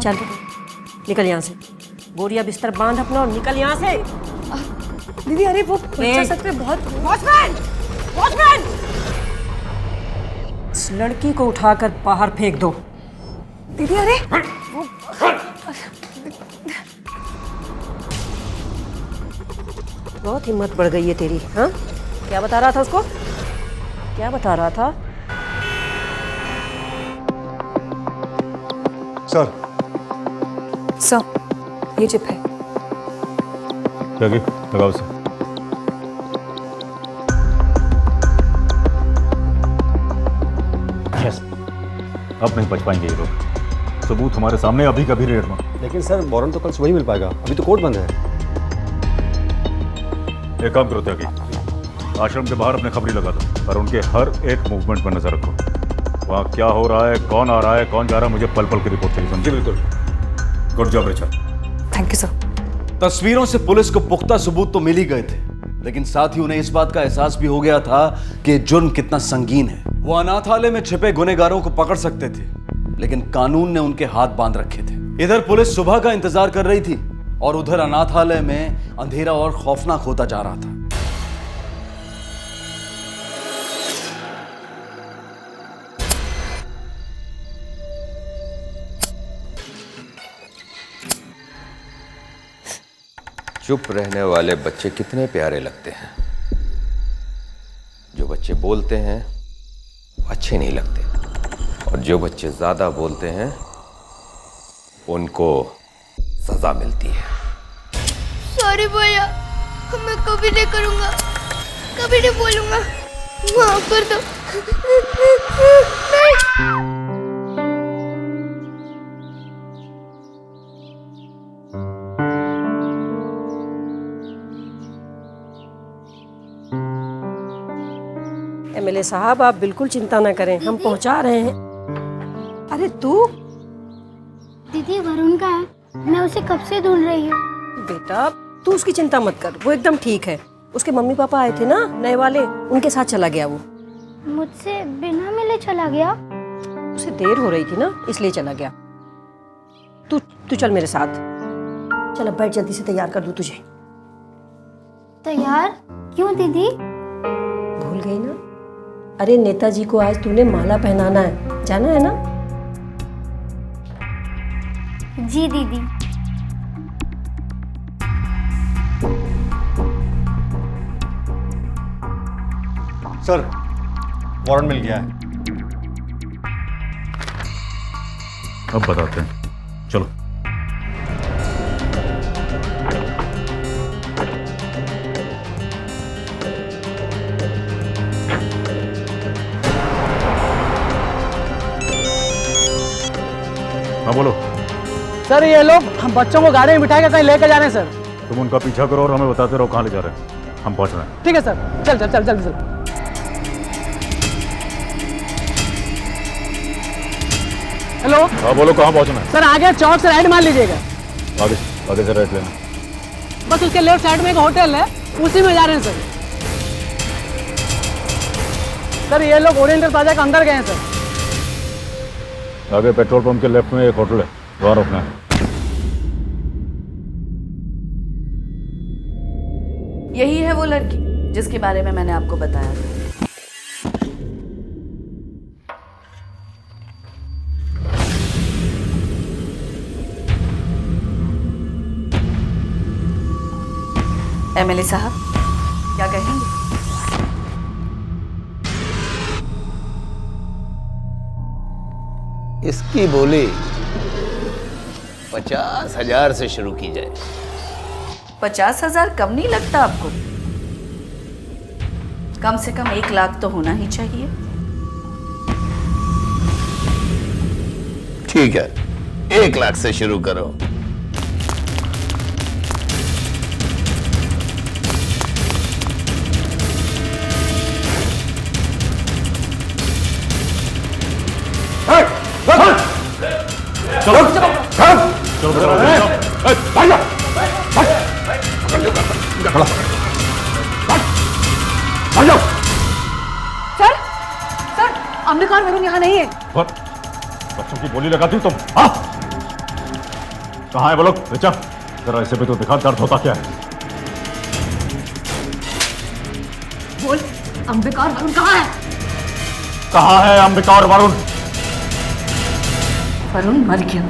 Speaker 1: चल निकल यहाँ से, बोरिया बिस्तर बांध अपना और निकल यहाँ से।
Speaker 17: दीदी अरे वो बच्चा सच में बहुत।
Speaker 1: वॉचमैन! वॉचमैन! इस लड़की को उठाकर बाहर फेंक दो।
Speaker 17: दीदी अरे
Speaker 1: बहुत हिम्मत बढ़ गई है तेरी। हाँ, क्या बता रहा था उसको? क्या बता रहा था?
Speaker 6: सर
Speaker 17: सर ये चिप है।
Speaker 6: क्या की लगाओ सर। यस, अब नहीं बच पाएंगे ये लोग। सबूत हमारे सामने अभी कभी रेड में।
Speaker 8: लेकिन सर वारंट तो कल सुबह ही मिल पाएगा, अभी तो कोर्ट बंद है।
Speaker 6: एक काम करो त्यागी, आश्रम के बाहर अपने खबरी लगा दो और उनके हर एक मूवमेंट पर नजर रखो। वहाँ क्या हो रहा है, कौन आ रहा है, कौन जा रहा है, मुझे पल पल की रिपोर्ट चाहिए। समझे? बिल्कुल। Good job Richard.
Speaker 17: Thank you sir.
Speaker 7: तस्वीरों से पुलिस को पुख्ता सबूत तो मिल ही गए थे, लेकिन साथ ही उन्हें इस बात का एहसास भी हो गया था कि जुर्म कितना संगीन है। वो अनाथालय में छिपे गुनहगारों को पकड़ सकते थे, लेकिन कानून ने उनके हाथ बांध रखे थे। इधर पुलिस सुबह का इंतजार कर रही थी और उधर अनाथालय में अंधेरा और खौफनाक होता जा रहा था।
Speaker 3: चुप रहने वाले बच्चे कितने प्यारे लगते हैं। जो बच्चे बोलते हैं वो अच्छे नहीं लगते, और जो बच्चे ज्यादा बोलते हैं उनको सजा मिलती है।
Speaker 2: सॉरी भैया, मैं कभी नहीं करूँगा, कभी नहीं बोलूँगा, माफ कर दो।
Speaker 1: एमएलए साहब, आप बिल्कुल चिंता न करें, हम पहुंचा रहे हैं। अरे तू?
Speaker 2: दीदी वरुण का है, मैं उसे कब से ढूंढ रही हूँ।
Speaker 1: बेटा तू उसकी चिंता मत कर, वो एकदम ठीक है। उसके मम्मी पापा आए थे ना नए वाले, उनके साथ चला गया वो।
Speaker 2: मुझसे बिना मिले चला गया?
Speaker 1: उसे देर हो रही थी ना, इसलिए चला गया। तू चल मेरे साथ। चल अब बैठ, जल्दी से तैयार कर दूं तुझे।
Speaker 2: तैयार क्यों दीदी?
Speaker 1: भूल गई ना? अरे नेताजी को आज तूने माला पहनाना है, जाना है ना?
Speaker 2: जी दीदी।
Speaker 8: सर वारंट मिल गया है।
Speaker 6: अब बताते हैं, चलो। हाँ बोलो।
Speaker 5: सर ये लोग हम बच्चों को गाड़ी में बिठा के कहीं लेके जा रहे हैं सर।
Speaker 6: तुम उनका पीछा करो और हमें बताते रहो कहाँ ले जा रहे हैं, हम पहुंच रहे हैं।
Speaker 5: ठीक है सर, चल चल चल जल्दी चल। हेलो।
Speaker 6: हाँ बोलो, कहाँ पहुंचना है?
Speaker 5: सर आगे चौक से राइट मार लीजिएगा।
Speaker 6: आगे से राइट लेना।
Speaker 5: बस उसके लेफ्ट साइड में एक होटल है, उसी में जा रहे हैं सर। सर ये लोग ओरिएंटल प्लाजा के अंदर गए हैं सर।
Speaker 6: आगे पेट्रोल पंप के लेफ्ट में एक होटल है, वहाँ रुकना है।
Speaker 16: यही है वो लड़की जिसके बारे में मैंने आपको बताया था। एमएलए साहब क्या कहेंगे?
Speaker 13: इसकी बोली 50,000 से शुरू की जाए।
Speaker 16: 50,000 कम नहीं लगता आपको? कम से कम 1 लाख तो होना ही चाहिए।
Speaker 13: ठीक है, 1 लाख से शुरू करो।
Speaker 6: चलो चलो
Speaker 17: सर सर अंबिका और वरुण यहाँ नहीं है।
Speaker 6: बच्चों की बोली लगाती तुम, हाँ? कहाँ है वो लोग? ऋचा, जरा ऐसे भी तो दिखा दर्द होता क्या है।
Speaker 17: बोल, अंबिका और वरुण कहाँ है?
Speaker 6: कहाँ है अंबिका और वरुण?
Speaker 16: वरुण मर गया।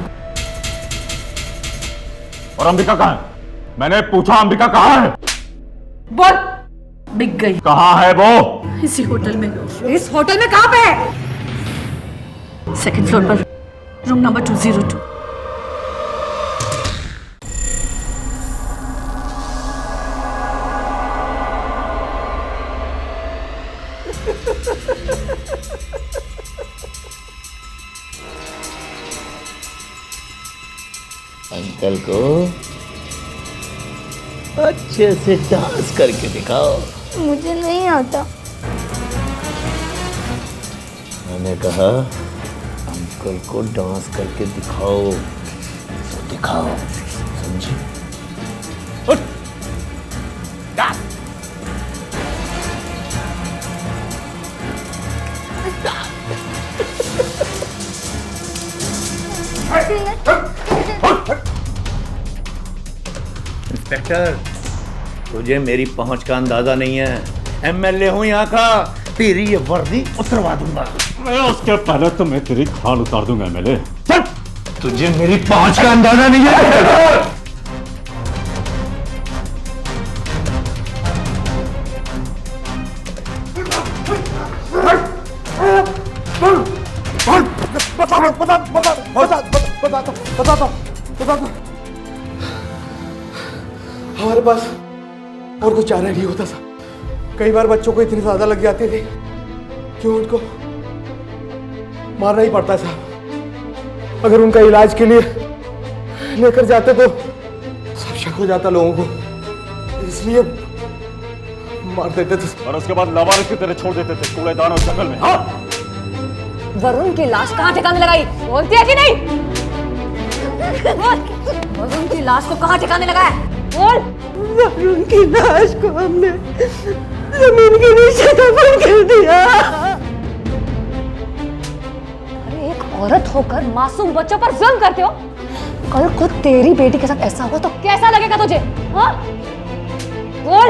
Speaker 6: और अंबिका कहाँ है? मैंने पूछा अंबिका कहाँ है?
Speaker 16: बोल। बिक गई।
Speaker 6: कहाँ है वो?
Speaker 16: इसी होटल में।
Speaker 17: इस होटल में कहाँ पे है?
Speaker 16: सेकंड फ्लोर पर, रूम नंबर 202।
Speaker 13: अंकल को अच्छे से डांस करके दिखाओ।
Speaker 2: मुझे नहीं आता।
Speaker 13: मैंने कहा अंकल को डांस करके दिखाओ, तो दिखाओ, समझी? उठ, डांस।
Speaker 19: इंस्पेक्टर, तुझे मेरी पहुंच का अंदाजा नहीं है। एमएलए हूं यहाँ का, तेरी ये वर्दी उतरवा दूंगा।
Speaker 6: मैं उसके पहले तो मैं तेरी खाल उतार दूंगा एमएलए। चल!
Speaker 19: तुझे मेरी पहुंच का अंदाजा नहीं है।
Speaker 14: हमारे पास और कुछ चारा नहीं होता था। कई बार बच्चों को इतनी ज्यादा लग जाती थी कि उनको मारना ही पड़ता था। अगर उनका इलाज के लिए लेकर जाते तो सब शक हो जाता लोगों को, इसलिए मार देते थे।
Speaker 6: और उसके बाद लावारिस की तरह छोड़ देते थे कूड़ेदान और जंगल में। हाँ?
Speaker 17: वरुण की लाश कहाँ ठिकाने लगाई? बोलती है कि नहीं? वरुण की लाश को कहाँ ठिकाने लगाया? बोल।
Speaker 18: वरुण की लाश को हमने जमीन के नीचे दफन कर दिया।
Speaker 17: अरे एक औरत होकर मासूम बच्चों पर जुल्म करते हो। कल को तेरी बेटी के साथ ऐसा हुआ तो कैसा लगेगा तुझे? हाँ? बोल।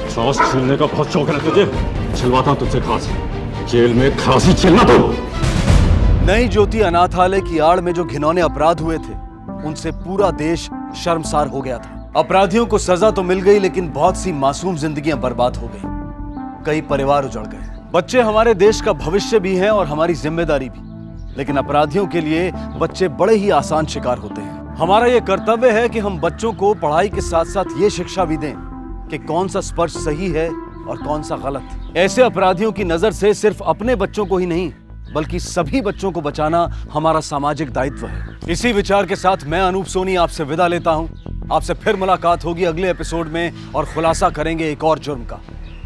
Speaker 6: सांस छीलने का बहुत शौक है तुझे। छिलवाता हूं तुझसे खांसी। जेल में खांसी छीलना तू।
Speaker 7: नई ज्योति अनाथालय की आड़ में जो घिनौने अपराध हुए थे, उनसे पूरा देश शर्मसार हो गया था। अपराधियों को सजा तो मिल गई, लेकिन बहुत सी मासूम जिंदगियां बर्बाद हो गई। कई परिवार उजड़ गए। बच्चे हमारे देश का भविष्य भी हैं और हमारी जिम्मेदारी भी, लेकिन अपराधियों के लिए बच्चे बड़े ही आसान शिकार होते हैं। हमारा ये कर्तव्य है कि हम बच्चों को पढ़ाई के साथ साथ ये शिक्षा भी दें कि कौन सा स्पर्श सही है और कौन सा गलत। ऐसे अपराधियों की नजर से सिर्फ अपने बच्चों को ही नहीं, बल्कि सभी बच्चों को बचाना हमारा सामाजिक दायित्व है। इसी विचार के साथ मैं अनूप सोनी आपसे विदा लेता हूं। आपसे फिर मुलाकात होगी अगले एपिसोड में और खुलासा करेंगे एक और जुर्म का।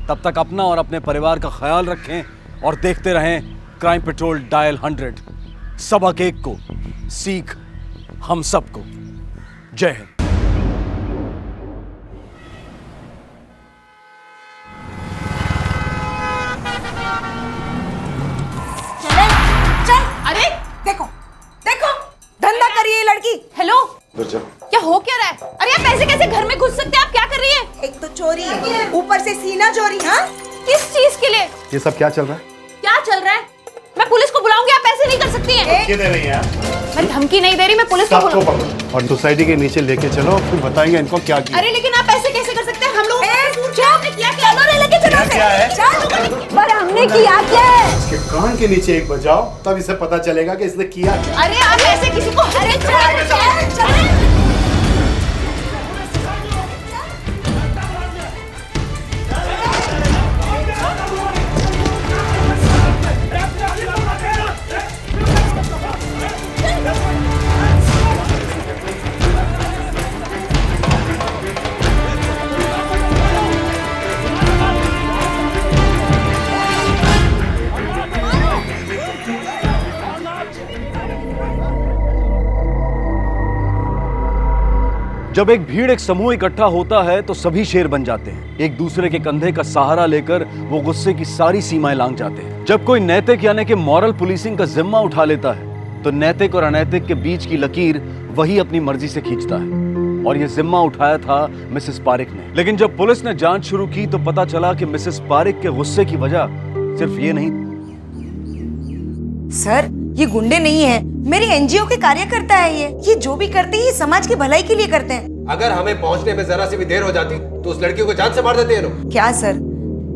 Speaker 7: तब तक अपना और अपने परिवार का ख्याल रखें और देखते रहें क्राइम पेट्रोल डायल 100। सबक एक को, सीख हम सबको। जय हिंद।
Speaker 15: अरे देखो देखो, धंधा करिए ये लड़की। हेलो, क्या हो क्या रहा है? अरे आप ऐसे कैसे घर में घुस सकते हैं? आप क्या कर रही है?
Speaker 20: एक तो चोरी है, ऊपर से सीना चोरी। हाँ,
Speaker 15: किस चीज के लिए?
Speaker 14: ये सब क्या चल रहा है?
Speaker 15: क्या चल रहा है? मैं पुलिस को बुलाऊंगी। आप ऐसे नहीं कर सकती हैं।
Speaker 14: धमकी दे रही हैं?
Speaker 15: मैं धमकी नहीं दे रही, मैं पुलिस को
Speaker 14: बुलाऊंगी। और सोसाइटी के नीचे लेके चलो, फिर बताएंगे इनको क्या किया।
Speaker 15: अरे लेकिन आप ऐसे कैसे कर सकते हैं? हम लोग लेके चलो।
Speaker 14: क्या है?
Speaker 15: पर हमने किया क्या है?
Speaker 14: इसके कान के नीचे एक बजाओ, तब इसे पता चलेगा कि इसने किया क्या।
Speaker 15: अरे आप ऐसे किसी को
Speaker 7: जब एक भीड़, एक समूह इकट्ठा होता है तो सभी शेर बन जाते हैं। एक दूसरे के कंधे का सहारा लेकर वो गुस्से की सारी सीमाएं लांघ जाते हैं। जब कोई नैतिक यानी कि मॉरल पुलिसिंग का जिम्मा उठा लेता है तो नैतिक और अनैतिक के बीच की लकीर वही अपनी मर्जी से खींचता है। और ये जिम्मा उठाया था मिसेस पारिक ने। लेकिन जब पुलिस ने जांच शुरू की तो पता चला कि मिसेस पारिक के गुस्से की वजह सिर्फ ये नहीं।
Speaker 20: सर, ये गुंडे नहीं है, मेरी एनजीओ के कार्यकर्ता है। ये जो भी करते हैं ये समाज की भलाई के लिए करते हैं।
Speaker 3: अगर हमें पहुंचने में जरा सी भी देर हो जाती तो उस लड़की को जान से मार देते हैं लोग।
Speaker 20: क्या सर,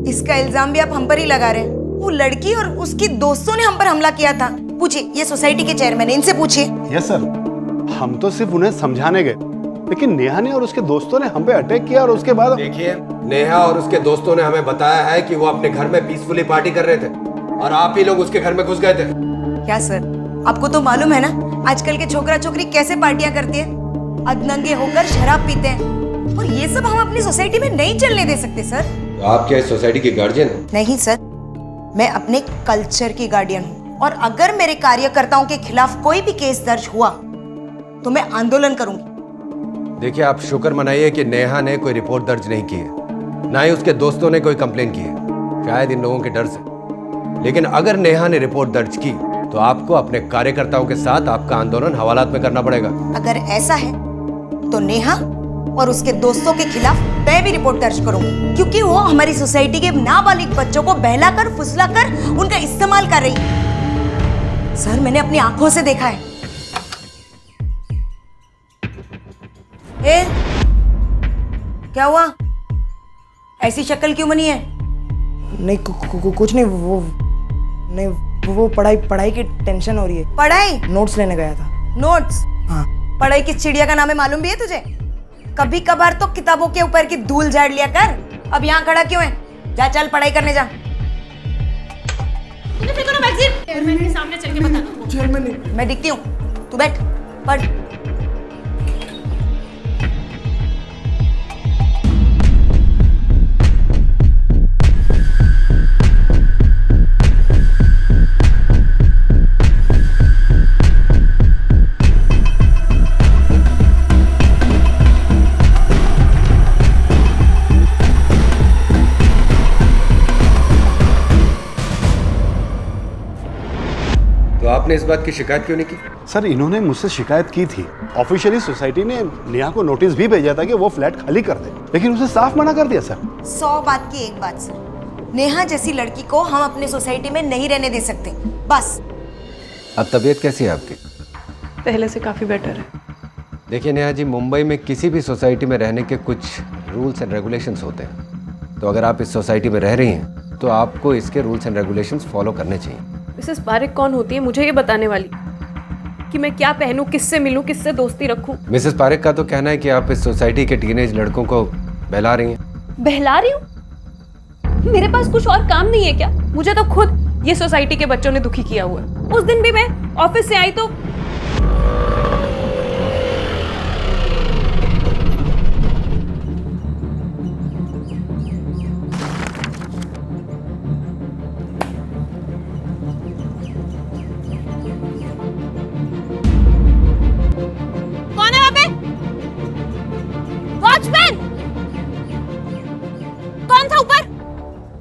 Speaker 20: इसका इल्जाम भी आप हम पर ही लगा रहे हैं? वो लड़की और उसकी दोस्तों ने हम पर हमला किया था। पूछिए, ये सोसाइटी के चेयरमैन है, इनसे पूछिए।
Speaker 21: यस सर, हम तो सिर्फ उन्हें समझाने गए, लेकिन नेहा ने और उसके दोस्तों ने हम पे अटैक किया और उसके बाद
Speaker 3: देखिए, नेहा और उसके दोस्तों ने हमें बताया है कि वो अपने घर में पीसफुली पार्टी कर रहे थे और आप ही लोग उसके घर में घुस गए थे।
Speaker 20: क्या सर, आपको तो मालूम है ना आजकल के छोकरा छोकरी कैसे पार्टियां करती है? अधनंगे होकर शराब पीते हैं और ये सब हम अपनी सोसाइटी में नहीं चलने दे सकते सर।
Speaker 3: तो आप क्या इस सोसाइटी के गार्जियन हैं?
Speaker 20: नहीं सर, मैं अपने कल्चर की गार्डियन हूँ और अगर मेरे कार्यकर्ताओं के खिलाफ कोई भी केस दर्ज हुआ तो मैं आंदोलन करूंगी।
Speaker 3: देखिए, आप शुक्र मनाइए कि नेहा ने कोई रिपोर्ट दर्ज नहीं की है, ना ही उसके दोस्तों ने कोई कंप्लेन की है, शायद इन लोगों के डर से। लेकिन अगर नेहा ने रिपोर्ट दर्ज की तो आपको अपने कार्यकर्ताओं के साथ आपका आंदोलन हवालात में करना पड़ेगा।
Speaker 20: अगर ऐसा है तो नेहा और उसके दोस्तों के खिलाफ मैं भी रिपोर्ट दर्ज करूंगी, क्योंकि वो हमारी सोसाइटी के नाबालिग बच्चों को बहलाकर फुसलाकर उनका इस्तेमाल कर रही है। सर, मैंने अपनी आंखों से देखा है। ए, क्या हुआ? ऐसी शक्ल क्यों बनी है?
Speaker 22: नहीं कुछ नहीं, वो पढ़ाई की टेंशन हो रही है।
Speaker 20: पढ़ाई?
Speaker 22: नोट्स लेने गया था।
Speaker 20: नोट्स?
Speaker 22: हाँ।
Speaker 20: पढ़ाई किस चिड़िया का नाम है मालूम भी है तुझे? कभी कभार तो किताबों के ऊपर की धूल झाड़ लिया कर। अब यहाँ खड़ा क्यों है? जा, चल पढ़ाई करने जा।
Speaker 16: चेयरमैन के सामने चल के बताना।
Speaker 22: चेयरमैन,
Speaker 20: मैं दिखती हूँ, तू बैठ पढ़।
Speaker 3: तो आपने इस बात की शिकायत क्यों नहीं की?
Speaker 21: सर, इन्होंने मुझसे शिकायत की थी। ऑफिशियली सोसाइटी ने नेहा को नोटिस भी भेजा था कि वो फ्लैट खाली कर दे, लेकिन उसे साफ मना कर दिया सर।
Speaker 20: 100 बात की एक बात सर, नेहा जैसी लड़की को हम अपने सोसाइटी में नहीं रहने दे सकते, बस।
Speaker 3: अब तबीयत कैसी है आपकी?
Speaker 23: पहले से काफ़ी बेटर है।
Speaker 3: देखिए नेहा जी, मुंबई में किसी भी सोसाइटी में रहने के कुछ रूल्स एंड रेगुलेशंस होते हैं। तो अगर आप इस सोसाइटी में रह रही हैं तो आपको इसके रूल्स एंड रेगुलेशंस फॉलो करने चाहिए।
Speaker 23: मिसेस पारिक कौन होती है मुझे ये बताने वाली कि मैं क्या पहनूं, किससे मिलूं, किससे दोस्ती रखूं?
Speaker 3: मिसेस पारिक का तो कहना है कि आप इस सोसाइटी के टीनेज लड़कों को बहला रही हैं।
Speaker 23: बहला रही हूँ? मेरे पास कुछ और काम नहीं है क्या? मुझे तो खुद ये सोसाइटी के बच्चों ने दुखी किया हुआ है। उस दिन भी मैं ऑफिस से आई तो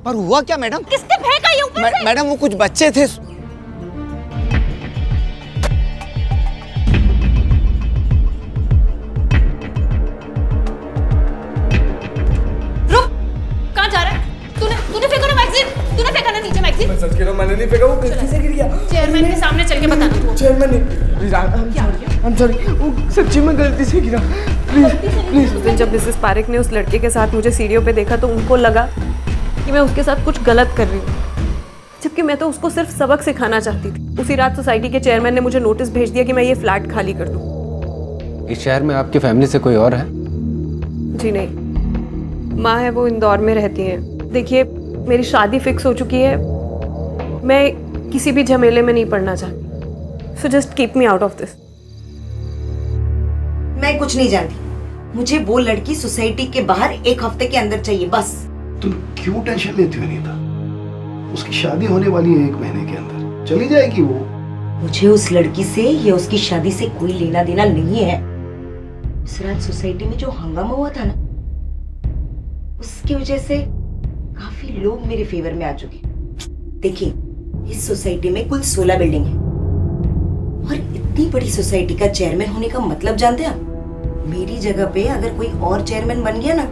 Speaker 22: पर हुआ क्या मैडम?
Speaker 23: किसने फेंका ये ऊपर से?
Speaker 22: मैडम, वो कुछ बच्चे थे।
Speaker 23: रुक, कहाँ जा रहा है? तूने फेंका ना मैगजीन? तूने फेंका ना नीचे मैगजीन?
Speaker 22: मैं सच कह रहा हूँ, मैंने नहीं फेंका, वो गलती से गिर गया।
Speaker 23: चेयरमैन के सामने चल के बताना तू।
Speaker 22: चेयरमैन ने I'm sorry, वो सच्ची में गलती से गिरा। प्लीज।
Speaker 23: उस दिन जब मिसेस पारिक ने उस लड़के के साथ मुझे सीढ़ियों पे देखा तो उनको लगा कि मैं उसके साथ कुछ गलत कर रही हूँ, जबकि मैं तो उसको सिर्फ सबक सिखाना चाहती थी। उसी रात सोसाइटी के चेयरमैन ने मुझे नोटिस भेज दिया कि मैं ये फ्लैट खाली कर दूँ।
Speaker 3: इस शहर में आपकी फैमिली से कोई और है?
Speaker 23: जी नहीं, माँ है, वो इंदौर में रहती हैं। देखिए, मेरी शादी फिक्स हो चुकी है, मैं किसी भी झमेले में नहीं पड़ना चाहती। So just keep me out of this.
Speaker 20: मैं कुछ नहीं जानती, मुझे वो लड़की सोसाइटी के बाहर 1 हफ्ते के अंदर चाहिए, बस।
Speaker 21: तुम क्यों टेंशन लेती हो नीता? उसकी शादी होने वाली है 1 महीने के अंदर, चली जाएगी वो।
Speaker 20: मुझे उस लड़की से या उसकी शादी से कोई लेना देना नहीं है। इस रात सोसाइटी में जो हंगामा हुआ था ना, उसकी वजह से काफी लोग मेरे फेवर में आ चुके हैं। देखिए, इस सोसाइटी में कुल 16 बिल्डिंग है और इतनी बड़ी सोसाइटी का चेयरमैन होने का मतलब जानते हैं आप? मेरी जगह पे अगर कोई और चेयरमैन बन गया ना,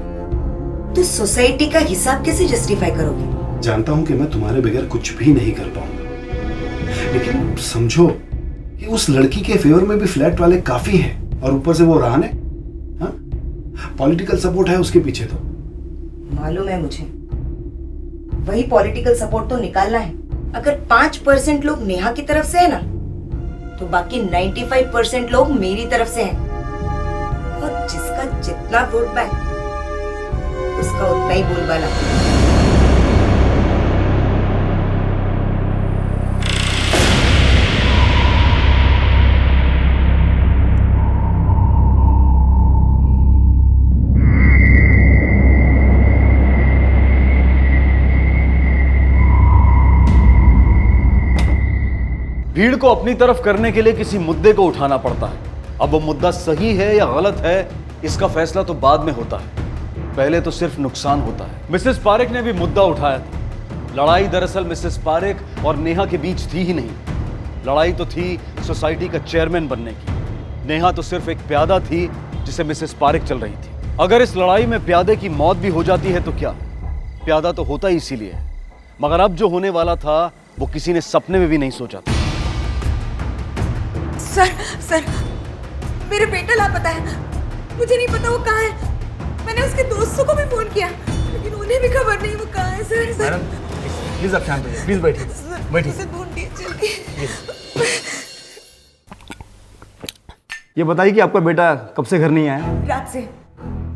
Speaker 20: तो सोसाइटी का हिसाब कैसे जस्टिफाई करोगे?
Speaker 21: जानता हूं कि मैं तुम्हारे बगैर कुछ भी नहीं कर पाऊंगा, लेकिन समझो कि उस लड़की के फेवर में भी फ्लैट वाले काफी हैं और ऊपर से वो राहन है। पॉलिटिकल सपोर्ट है उसके पीछे। तो
Speaker 20: मालूम है मुझे, वही पॉलिटिकल सपोर्ट तो निकालना है। अगर 5% लोग नेहा की तरफ से है ना, तो बाकी 95% लोग मेरी तरफ से हैं। और जिसका जितना वोट बैंक, उसका उतना ही बोलबाला।
Speaker 7: भीड़ को अपनी तरफ करने के लिए किसी मुद्दे को उठाना पड़ता है। अब वो मुद्दा सही है या गलत है, इसका फैसला तो बाद में होता है, पहले तो सिर्फ नुकसान होता है। मिसेस पारेख ने भी मुद्दा उठाया था। लड़ाई दरअसल मिसेस पारेख और नेहा के बीच थी ही नहीं। लड़ाई तो थी सोसाइटी का चेयरमैन बनने की। नेहा तो सिर्फ एक प्यादा थी जिसे मिसेस पारेख चल रही थी। अगर इस लड़ाई में प्यादे की मौत भी हो जाती है तो क्या, प्यादा तो होता ही इसीलिए है। मगर अब जो होने वाला था वो किसी ने सपने में भी नहीं सोचा था।
Speaker 15: सर, मेरे बेटा लापता है। मुझे नहीं पता वो कहाँ है। मैंने उसके दोस्तों को भी फोन किया, लेकिन उन्हें भी खबर नहीं वो कहाँ है। सर
Speaker 21: मैडम प्लीज आप शांत रहिए, प्लीज बैठिए बैठिए।
Speaker 15: उसे ढूंढिए जल्दी।
Speaker 21: ये बताइए कि आपका बेटा कब से घर नहीं आया?
Speaker 15: रात से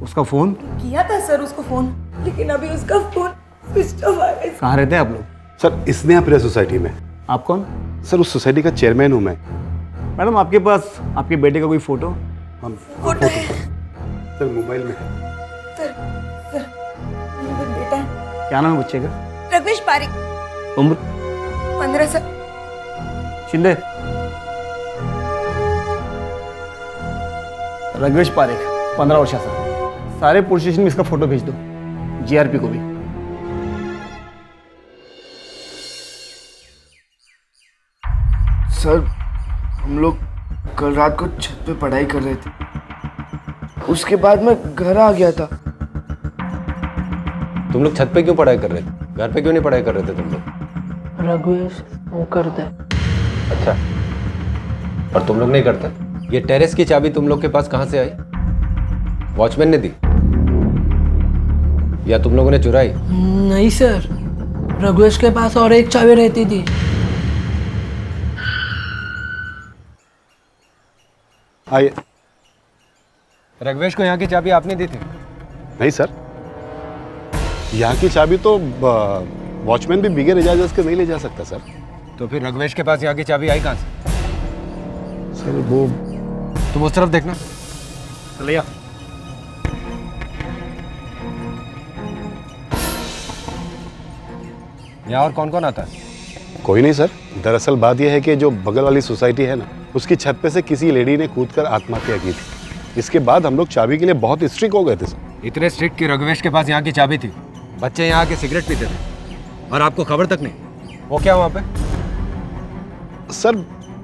Speaker 21: उसका फोन
Speaker 15: किया था सर उसको फोन, लेकिन अभी उसका फोन स्विच ऑफ आ गया।
Speaker 21: कहाँ रहते हैं आप लोग? सर इसने अपने सोसाइटी में। आप कौन? सर उस सोसाइटी का चेयरमैन हूँ मैं। मैडम आपके पास आपके बेटे का कोई फोटो?
Speaker 15: फोटो है
Speaker 21: सर मोबाइल में।
Speaker 15: सर मेरा बेटा
Speaker 21: क्या नाम है बच्चे का?
Speaker 15: रघुवेश पारेख।
Speaker 21: उम्र?
Speaker 15: 15 साल।
Speaker 21: शिंदे। रघुवेश पारेख 15 वर्षाचा। सारे पुलिस स्टेशन में इसका फोटो भेज दो, जीआरपी को भी।
Speaker 4: सर हम लोग कल रात को छत पे पढ़ाई कर रहे थे, उसके बाद मैं घर आ गया था।
Speaker 3: तुम लोग छत पे क्यों पढ़ाई कर रहे थे? घर पे क्यों नहीं पढ़ाई कर रहे थे तुम लोग?
Speaker 4: रघुवेश वो करता है।
Speaker 3: अच्छा, और तुम लोग नहीं करते? ये टेरेस की चाबी तुम लोग के पास कहाँ से आई? वॉचमैन ने दी या तुम लोगों ने चुराई?
Speaker 4: नहीं सर, रघुवेश के पास और एक चाबी रहती थी।
Speaker 21: आइए।
Speaker 3: रघुवेश को यहाँ की चाबी आपने दी थी?
Speaker 21: नहीं सर, यहाँ की चाबी तो वॉचमैन भी बगैर इजाजत के नहीं ले जा सकता सर।
Speaker 3: तो फिर रघुवेश के पास यहाँ की चाबी आई कहाँ से?
Speaker 21: सर वो
Speaker 3: तुम उस तरफ देखना।
Speaker 21: लिया।
Speaker 3: यहाँ और कौन कौन आता है?
Speaker 21: कोई नहीं सर, दरअसल बात यह है कि जो बगल वाली सोसाइटी है ना, उसकी छत पे से किसी लेडी ने कूदकर आत्महत्या की थी। इसके बाद हम लोग चाबी के लिए बहुत स्ट्रिक्ट हो गए थे सर।
Speaker 3: इतने स्ट्रिक्ट कि रघुवेश के पास यहाँ की चाबी थी। बच्चे यहाँ आके सिगरेट पीते थे और आपको खबर तक नहीं। वो क्या वहाँ पे?
Speaker 21: सर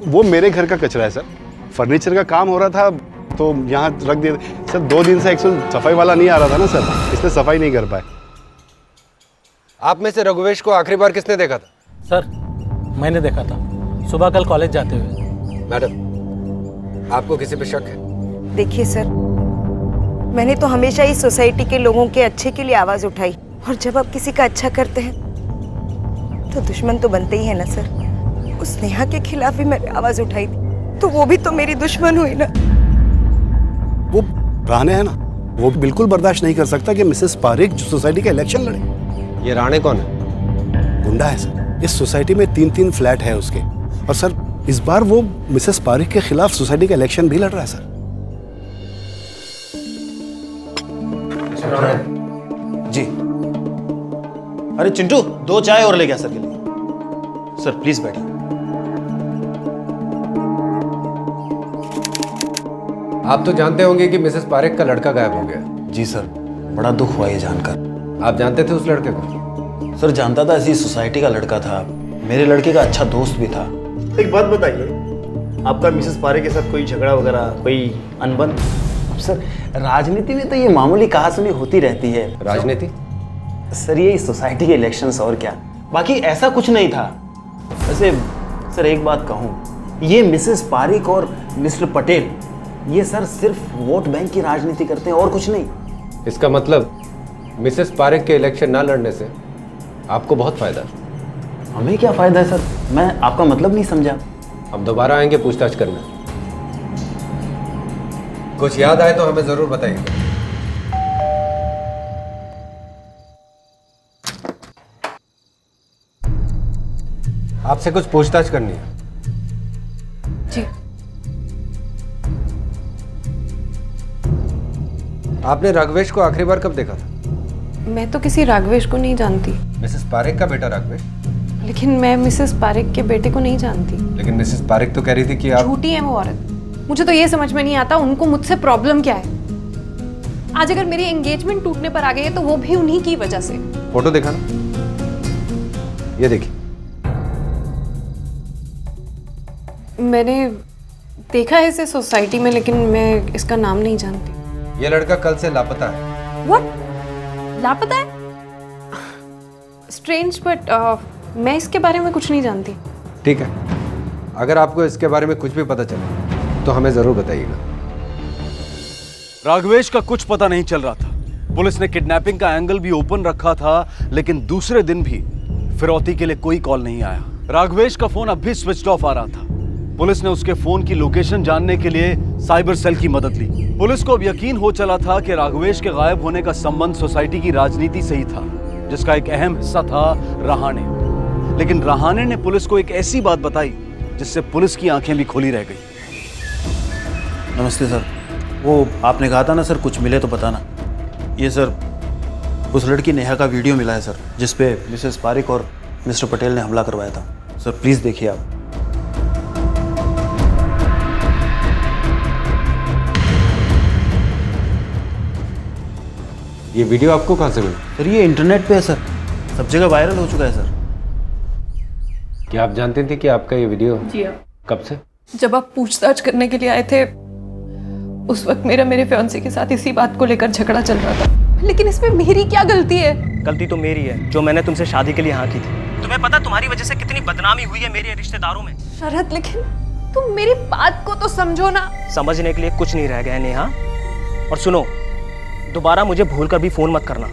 Speaker 21: वो मेरे घर का कचरा है सर, फर्नीचर का काम हो रहा था तो यहाँ रख दिया सर। 2 दिन से एक्चुअल सफाई वाला नहीं आ रहा था ना सर, इसलिए सफाई नहीं कर पाए।
Speaker 3: आप में से रघुवेश को आखिरी बार किसने देखा था?
Speaker 9: सर मैंने देखा था, सुबह कल कॉलेज जाते हुए।
Speaker 3: मैडम आपको किसी पे शक है?
Speaker 20: देखिए सर, मैंने तो हमेशा इस सोसाइटी के लोगों के अच्छे के लिए आवाज उठाई, और जब आप किसी का अच्छा करते हैं तो दुश्मन तो बनते ही है ना सर। उस नेहा के खिलाफ भी मैंने आवाज उठाई थी, तो वो भी तो मेरी दुश्मन हुई ना।
Speaker 21: वो राणे है ना, वो बिल्कुल बर्दाश्त नहीं कर सकता कि मिसेस पारेख जो सोसाइटी का इलेक्शन लड़े।
Speaker 3: ये राणे कौन है?
Speaker 21: गुंडा है सर। इस सोसाइटी में 3-3 फ्लैट है उसके, और सर इस बार वो मिसेस पारेख के खिलाफ सोसाइटी का इलेक्शन भी लड़ रहा है सर।
Speaker 7: जी। अरे चिंटू 2 चाय और ले गया सर के लिए। सर प्लीज बैठिए।
Speaker 3: आप तो जानते होंगे कि मिसेस पारेख का लड़का गायब हो गया।
Speaker 7: जी सर, बड़ा दुख हुआ ये जानकर।
Speaker 3: आप जानते थे उस लड़के को?
Speaker 7: सर जानता था, ऐसी सोसाइटी का लड़का था, मेरे लड़के का अच्छा दोस्त भी था।
Speaker 10: एक बात बताइए, आपका मिसेस पारेख के साथ कोई झगड़ा वगैरह, कोई अनबन?
Speaker 7: सर राजनीति में तो ये मामूली कहासुनी होती रहती है।
Speaker 3: राजनीति?
Speaker 7: सर ये सोसाइटी के इलेक्शंस और क्या, बाकी ऐसा कुछ नहीं था। वैसे सर एक बात कहूँ, ये मिसेस पारेख और मिस्टर पटेल ये सर सिर्फ वोट बैंक की राजनीति करते हैं और कुछ नहीं।
Speaker 3: इसका मतलब मिसेस पारेख के इलेक्शन ना लड़ने से आपको बहुत फायदा?
Speaker 7: हमें क्या फायदा है सर, मैं आपका मतलब नहीं समझा।
Speaker 3: हम दोबारा आएंगे पूछताछ करने, कुछ याद आए तो हमें जरूर बताइएगा। आपसे कुछ पूछताछ करनी है।
Speaker 23: जी।
Speaker 3: आपने राघवेश को आखिरी बार कब देखा था?
Speaker 23: मैं तो किसी राघवेश को नहीं जानती।
Speaker 3: मिसेस पारेख का बेटा राघवेश?
Speaker 23: लेकिन मैं मिसेस पारेख के बेटे को नहीं जानती।
Speaker 3: लेकिन मिसेस पारेख तो कह रही थी कि आप...
Speaker 23: झूठी है वो औरत। मुझे तो ये समझ में नहीं आता उनको मुझसे प्रॉब्लम क्या है। आज अगर मेरी एंगेजमेंट टूटने पर आ गई है तो वो भी उन्हीं की वजह से।
Speaker 3: फोटो दिखाना, ये देखिए।
Speaker 23: मैंने देखा है इसे सोसाइटी में, लेकिन मैं इसका नाम नहीं जानती।
Speaker 3: ये लड़का कल से लापता है।
Speaker 23: What? लापता है? स्ट्रेंज, बट मैं इसके बारे में कुछ नहीं जानती।
Speaker 3: ठीक है, अगर आपको इसके बारे में कुछ भी पता चले तो हमें जरूर बताइएगा।
Speaker 7: राघवेश का कुछ पता नहीं चल रहा था। पुलिस ने किडनैपिंग का एंगल भी ओपन रखा था, लेकिन दूसरे दिन भी फिरौती के लिए कोई कॉल नहीं आया। राघवेश का फोन अब भी स्विच ऑफ आ रहा था। पुलिस ने उसके फोन की लोकेशन जानने के लिए साइबर सेल की मदद ली। पुलिस को अब यकीन हो चला था कि राघवेश के गायब होने का संबंध सोसाइटी की राजनीति से ही था, जिसका एक अहम हिस्सा था रहाणे। लेकिन रहाणे ने पुलिस को एक ऐसी बात बताई जिससे पुलिस की आंखें भी खुली रह गई।
Speaker 10: नमस्ते सर, वो आपने कहा था ना सर कुछ मिले तो बताना। ये सर उस लड़की नेहा का वीडियो मिला है सर, जिसपे मिसेस पारेख और मिस्टर पटेल ने हमला करवाया था। सर प्लीज देखिए आप।
Speaker 3: ये वीडियो आपको कहां से मिला?
Speaker 10: सर ये इंटरनेट पे है सर, सब जगह वायरल हो चुका है सर।
Speaker 3: क्या आप जानते थे कि आपका ये वीडियो?
Speaker 23: जी हाँ।
Speaker 3: कब से?
Speaker 23: जब आप पूछताछ करने के लिए आए थे उस वक्त मेरे फियांसे के साथ इसी बात को लेकर झगड़ा चल रहा था। लेकिन इसमें मेरी क्या गलती है?
Speaker 5: गलती तो मेरी है जो मैंने तुमसे शादी के लिए हाँ की थी। तुम्हें पता तुम्हारी वजह से कितनी बदनामी हुई है मेरे रिश्तेदारों में।
Speaker 23: शरद, लेकिन तुम मेरी बात को तो समझो ना।
Speaker 5: समझने के लिए कुछ नहीं रह गया नेहा। और सुनो, दोबारा मुझे भूल कर भी फोन मत करना।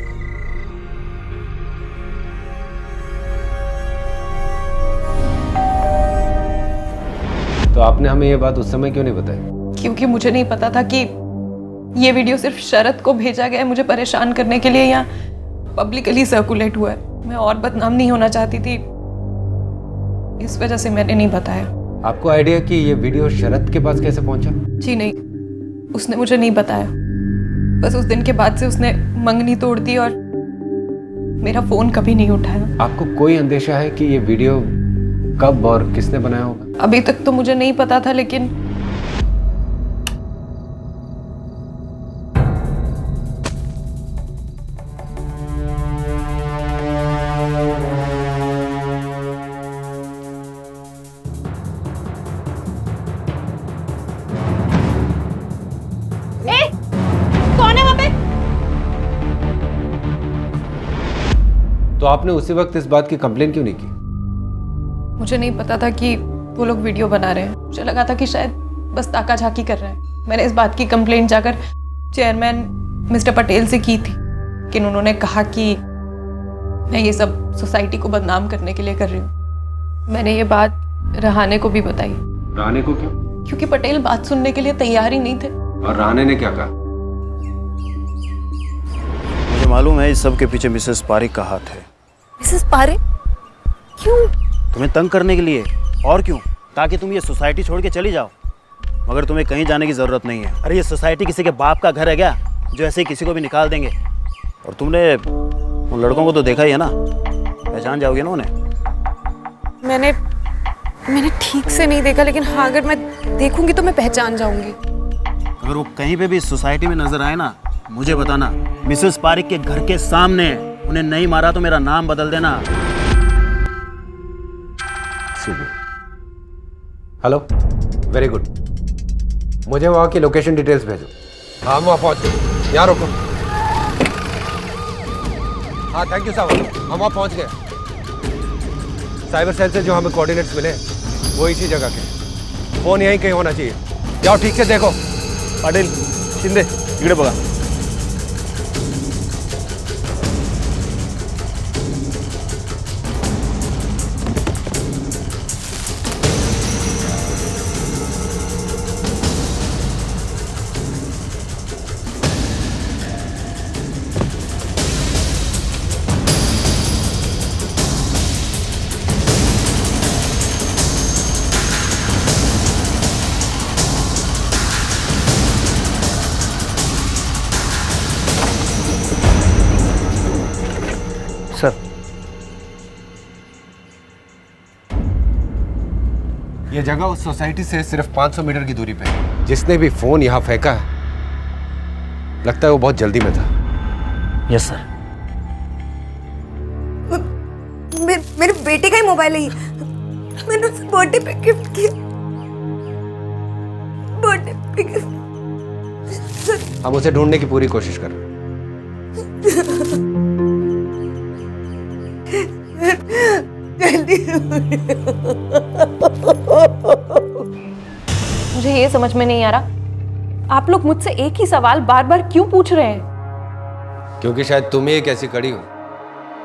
Speaker 3: तो आपने हमें ये बात उस समय क्यों नहीं बताई?
Speaker 23: क्योंकि मुझे नहीं पता था कि ये वीडियो सिर्फ शरद को भेजा गया है मुझे परेशान करने के लिए, या पब्लिकली सर्कुलेट हुआ है। मैं और बदनाम नहीं होना चाहती थी, इस वजह से मैंने नहीं बताया।
Speaker 3: आपको आइडिया कि ये वीडियो शरद के पास कैसे पहुंचा?
Speaker 23: जी नहीं, उसने मुझे नहीं बताया। बस उस दिन के बाद से उसने मंगनी तोड़ दी और मेरा फोन कभी नहीं उठाया।
Speaker 3: आपको कोई अंदेशा है कि ये वीडियो कब और किसने बनाया होगा?
Speaker 23: अभी तक तो मुझे नहीं पता था, लेकिन कौन है वहां पे?
Speaker 3: तो आपने उसी वक्त इस बात की कंप्लेन क्यों नहीं की?
Speaker 23: मुझे नहीं पता था कि वो लोग वीडियो बना रहे हैं। मुझे लगा था कि शायद बस ताका झाकी कर रहे हैं। मैंने इस बात की कंप्लेंट जाकर चेयरमैन मिस्टर पटेल से की थी, लेकिन उन्होंने कहा कि मैं ये सब सोसाइटी को बदनाम करने के लिए कर रही हूँ। मैंने ये बात रहाणे को भी बताई।
Speaker 3: रहाणे को क्यों?
Speaker 23: क्योंकि पटेल बात सुनने के लिए तैयार ही नहीं थे।
Speaker 3: और रहाणे ने क्या कहा?
Speaker 10: मुझे मालूम है इस सब के पीछे मिसेस पारेख का हाथ है।
Speaker 23: मिसेस पारेख? क्यों?
Speaker 10: तुम्हें तंग करने के लिए, और क्यों? ताकि तुम ये सोसाइटी छोड़ के चली जाओ। मगर तुम्हें कहीं जाने की जरूरत नहीं है। अरे ये सोसाइटी किसी के बाप का घर है क्या, जो ऐसे ही किसी को भी निकाल देंगे? और तुमने उन लड़कों को तो देखा ही है ना, पहचान जाओगे ना उन्हें।
Speaker 23: मैंने ठीक से नहीं देखा, लेकिन हाँ अगर मैं देखूंगी तो मैं पहचान जाऊंगी।
Speaker 10: अगर वो कहीं पे भी सोसाइटी में नजर आए ना, मुझे बताना। मिसेस पारिक के घर के सामने, उन्हें नहीं मारा तो मेरा नाम बदल देना।
Speaker 3: Hello, very good. मुझे वहाँ की लोकेशन डिटेल्स भेजो। हाँ, हम वहाँ पहुँच गए। यहाँ रुको। हाँ, थैंक यू साहब, हम वहाँ पहुँच गए। साइबर सेल से जो हमें कोऑर्डिनेट्स मिले वो इसी जगह के। फोन यहीं कहीं होना चाहिए। जाओ ठीक से देखो।
Speaker 10: पाटिल, शिंदे, इकडे बघा। सर,
Speaker 3: ये जगह उस सोसाइटी से सिर्फ 500 मीटर की दूरी पे है। जिसने भी फोन यहाँ फेंका है, लगता है वो बहुत जल्दी में था।
Speaker 10: Yes sir.
Speaker 20: मेरे बेटे का ही मोबाइल है ये। मैंने उसे बर्थडे पे गिफ्ट किया। बर्थडे पे गिफ्ट।
Speaker 3: हम उसे ढूंढने की पूरी कोशिश कर रहे हैं।
Speaker 23: मुझे ये समझ में नहीं आ रहा, आप लोग मुझसे एक ही सवाल बार बार क्यों पूछ रहे हैं?
Speaker 3: क्योंकि शायद तुम ही एक ऐसी कड़ी हो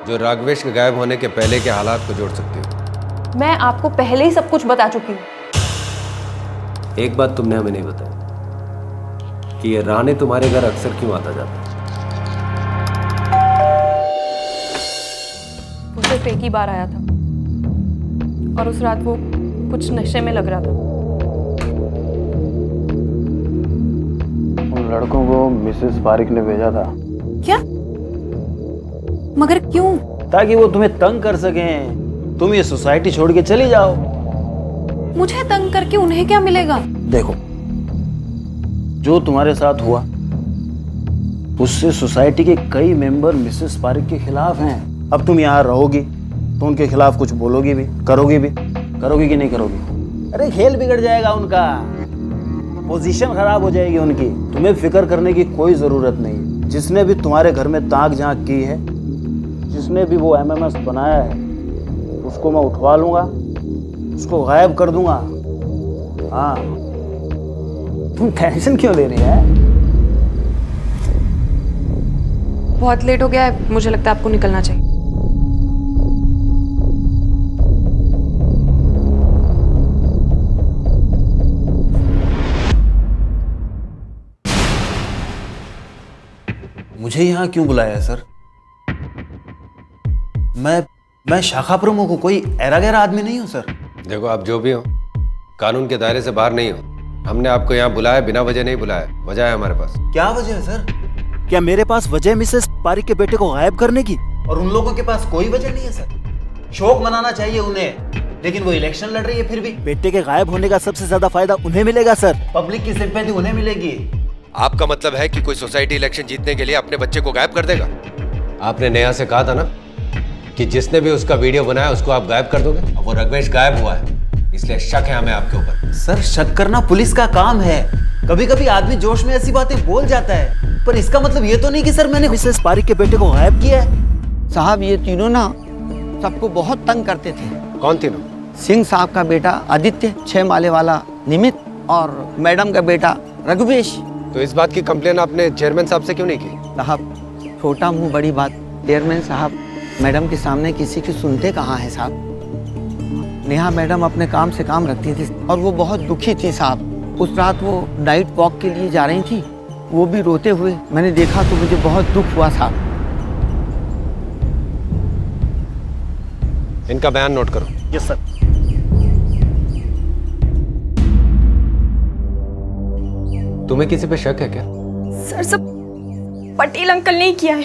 Speaker 3: जो राघवेश के गायब होने के पहले के हालात को जोड़ सकती हो।
Speaker 23: मैं आपको पहले ही सब कुछ बता चुकी हूँ।
Speaker 3: एक बात तुमने हमें नहीं बताई कि ये राणे तुम्हारे घर अक्सर क्यों आता जाता है।
Speaker 23: वो सिर्फ एक ही बार आया था और उस रात वो कुछ नशे में लग रहा था।
Speaker 10: उन लड़कों को मिसेस पारिक ने भेजा था।
Speaker 23: क्या? मगर क्यों?
Speaker 10: ताकि वो तुम्हें तंग कर सकें। तुम ये सोसाइटी छोड़ के चली जाओ।
Speaker 23: मुझे तंग करके उन्हें क्या मिलेगा?
Speaker 10: देखो, जो तुम्हारे साथ हुआ उससे सोसाइटी के कई मेंबर मिसेस पारिक के खिलाफ हैं। अब तुम यहाँ रहोगी तो उनके खिलाफ कुछ बोलोगी भी, करोगी कि नहीं करोगी? अरे खेल बिगड़ जाएगा उनका, पोजीशन खराब हो जाएगी उनकी। तुम्हें फिक्र करने की कोई जरूरत नहीं। जिसने भी तुम्हारे घर में ताक झांक की है, जिसने भी वो MMS बनाया है, उसको मैं उठवा लूंगा, उसको गायब कर दूंगा। हाँ, तुम टेंशन क्यों ले रही है?
Speaker 23: बहुत लेट हो गया है, मुझे लगता है आपको निकलना चाहिए।
Speaker 10: मुझे यहाँ क्यों बुलाया है सर? मैं शाखा प्रमुख हूँ, कोई ऐरा गैरा आदमी नहीं हूँ सर।
Speaker 3: देखो, आप जो भी हो, कानून के दायरे से बाहर नहीं हो। हमने आपको यहाँ बुलाया, बिना वजह नहीं बुलाया। वजह है हमारे पास।
Speaker 10: क्या वजह है सर? क्या मेरे पास वजह है मिसेस पारिक के बेटे को गायब करने की? और उन लोगों के पास कोई वजह नहीं है सर। शौक मनाना चाहिए उन्हें, लेकिन वो इलेक्शन लड़ रही है। फिर भी बेटे के गायब होने का सबसे ज्यादा फायदा उन्हें मिलेगा सर। पब्लिक की सिंपैथी उन्हें मिलेगी।
Speaker 3: आपका मतलब है कि कोई सोसाइटी इलेक्शन जीतने के लिए अपने बच्चे को गायब कर देगा? आपने नेहा से कहा था ना कि जिसने भी उसका वीडियो बनाया उसको आप गायब कर दोगे। अब वो राघवेश गायब हुआ है, इसलिए शक है हमें आपके ऊपर।
Speaker 10: सर, शक करना पुलिस का काम है। कभी कभी आदमी जोश में ऐसी बातें बोल जाता है, पर इसका मतलब ये तो नहीं कि सर मैंने मिसेस पारिक के बेटे को गायब किया है।
Speaker 1: साहब, ये तीनों ना सबको बहुत तंग करते थे।
Speaker 3: कौन तीनों?
Speaker 1: सिंह साहब का बेटा आदित्य, 6 माले वाला निमित, और मैडम का बेटा रघुवेश।
Speaker 3: तो इस बात की कंप्लेन आपने चेयरमैन साहब से क्यों नहीं की?
Speaker 1: साहब, छोटा मुंह बड़ी बात। चेयरमैन साहब मैडम के सामने किसी की सुनते कहाँ हैं साहब। नेहा मैडम अपने काम से काम रखती थी और वो बहुत दुखी थी साहब। उस रात वो नाइट वॉक के लिए जा रही थी, वो भी रोते हुए मैंने देखा तो मुझे बहुत दुख हुआ साहब।
Speaker 3: इनका बयान नोट करो।
Speaker 10: Yes sir.
Speaker 3: तुम्हें किसी पे शक है क्या?
Speaker 23: सर, सब पटेल अंकल ने ही किया है।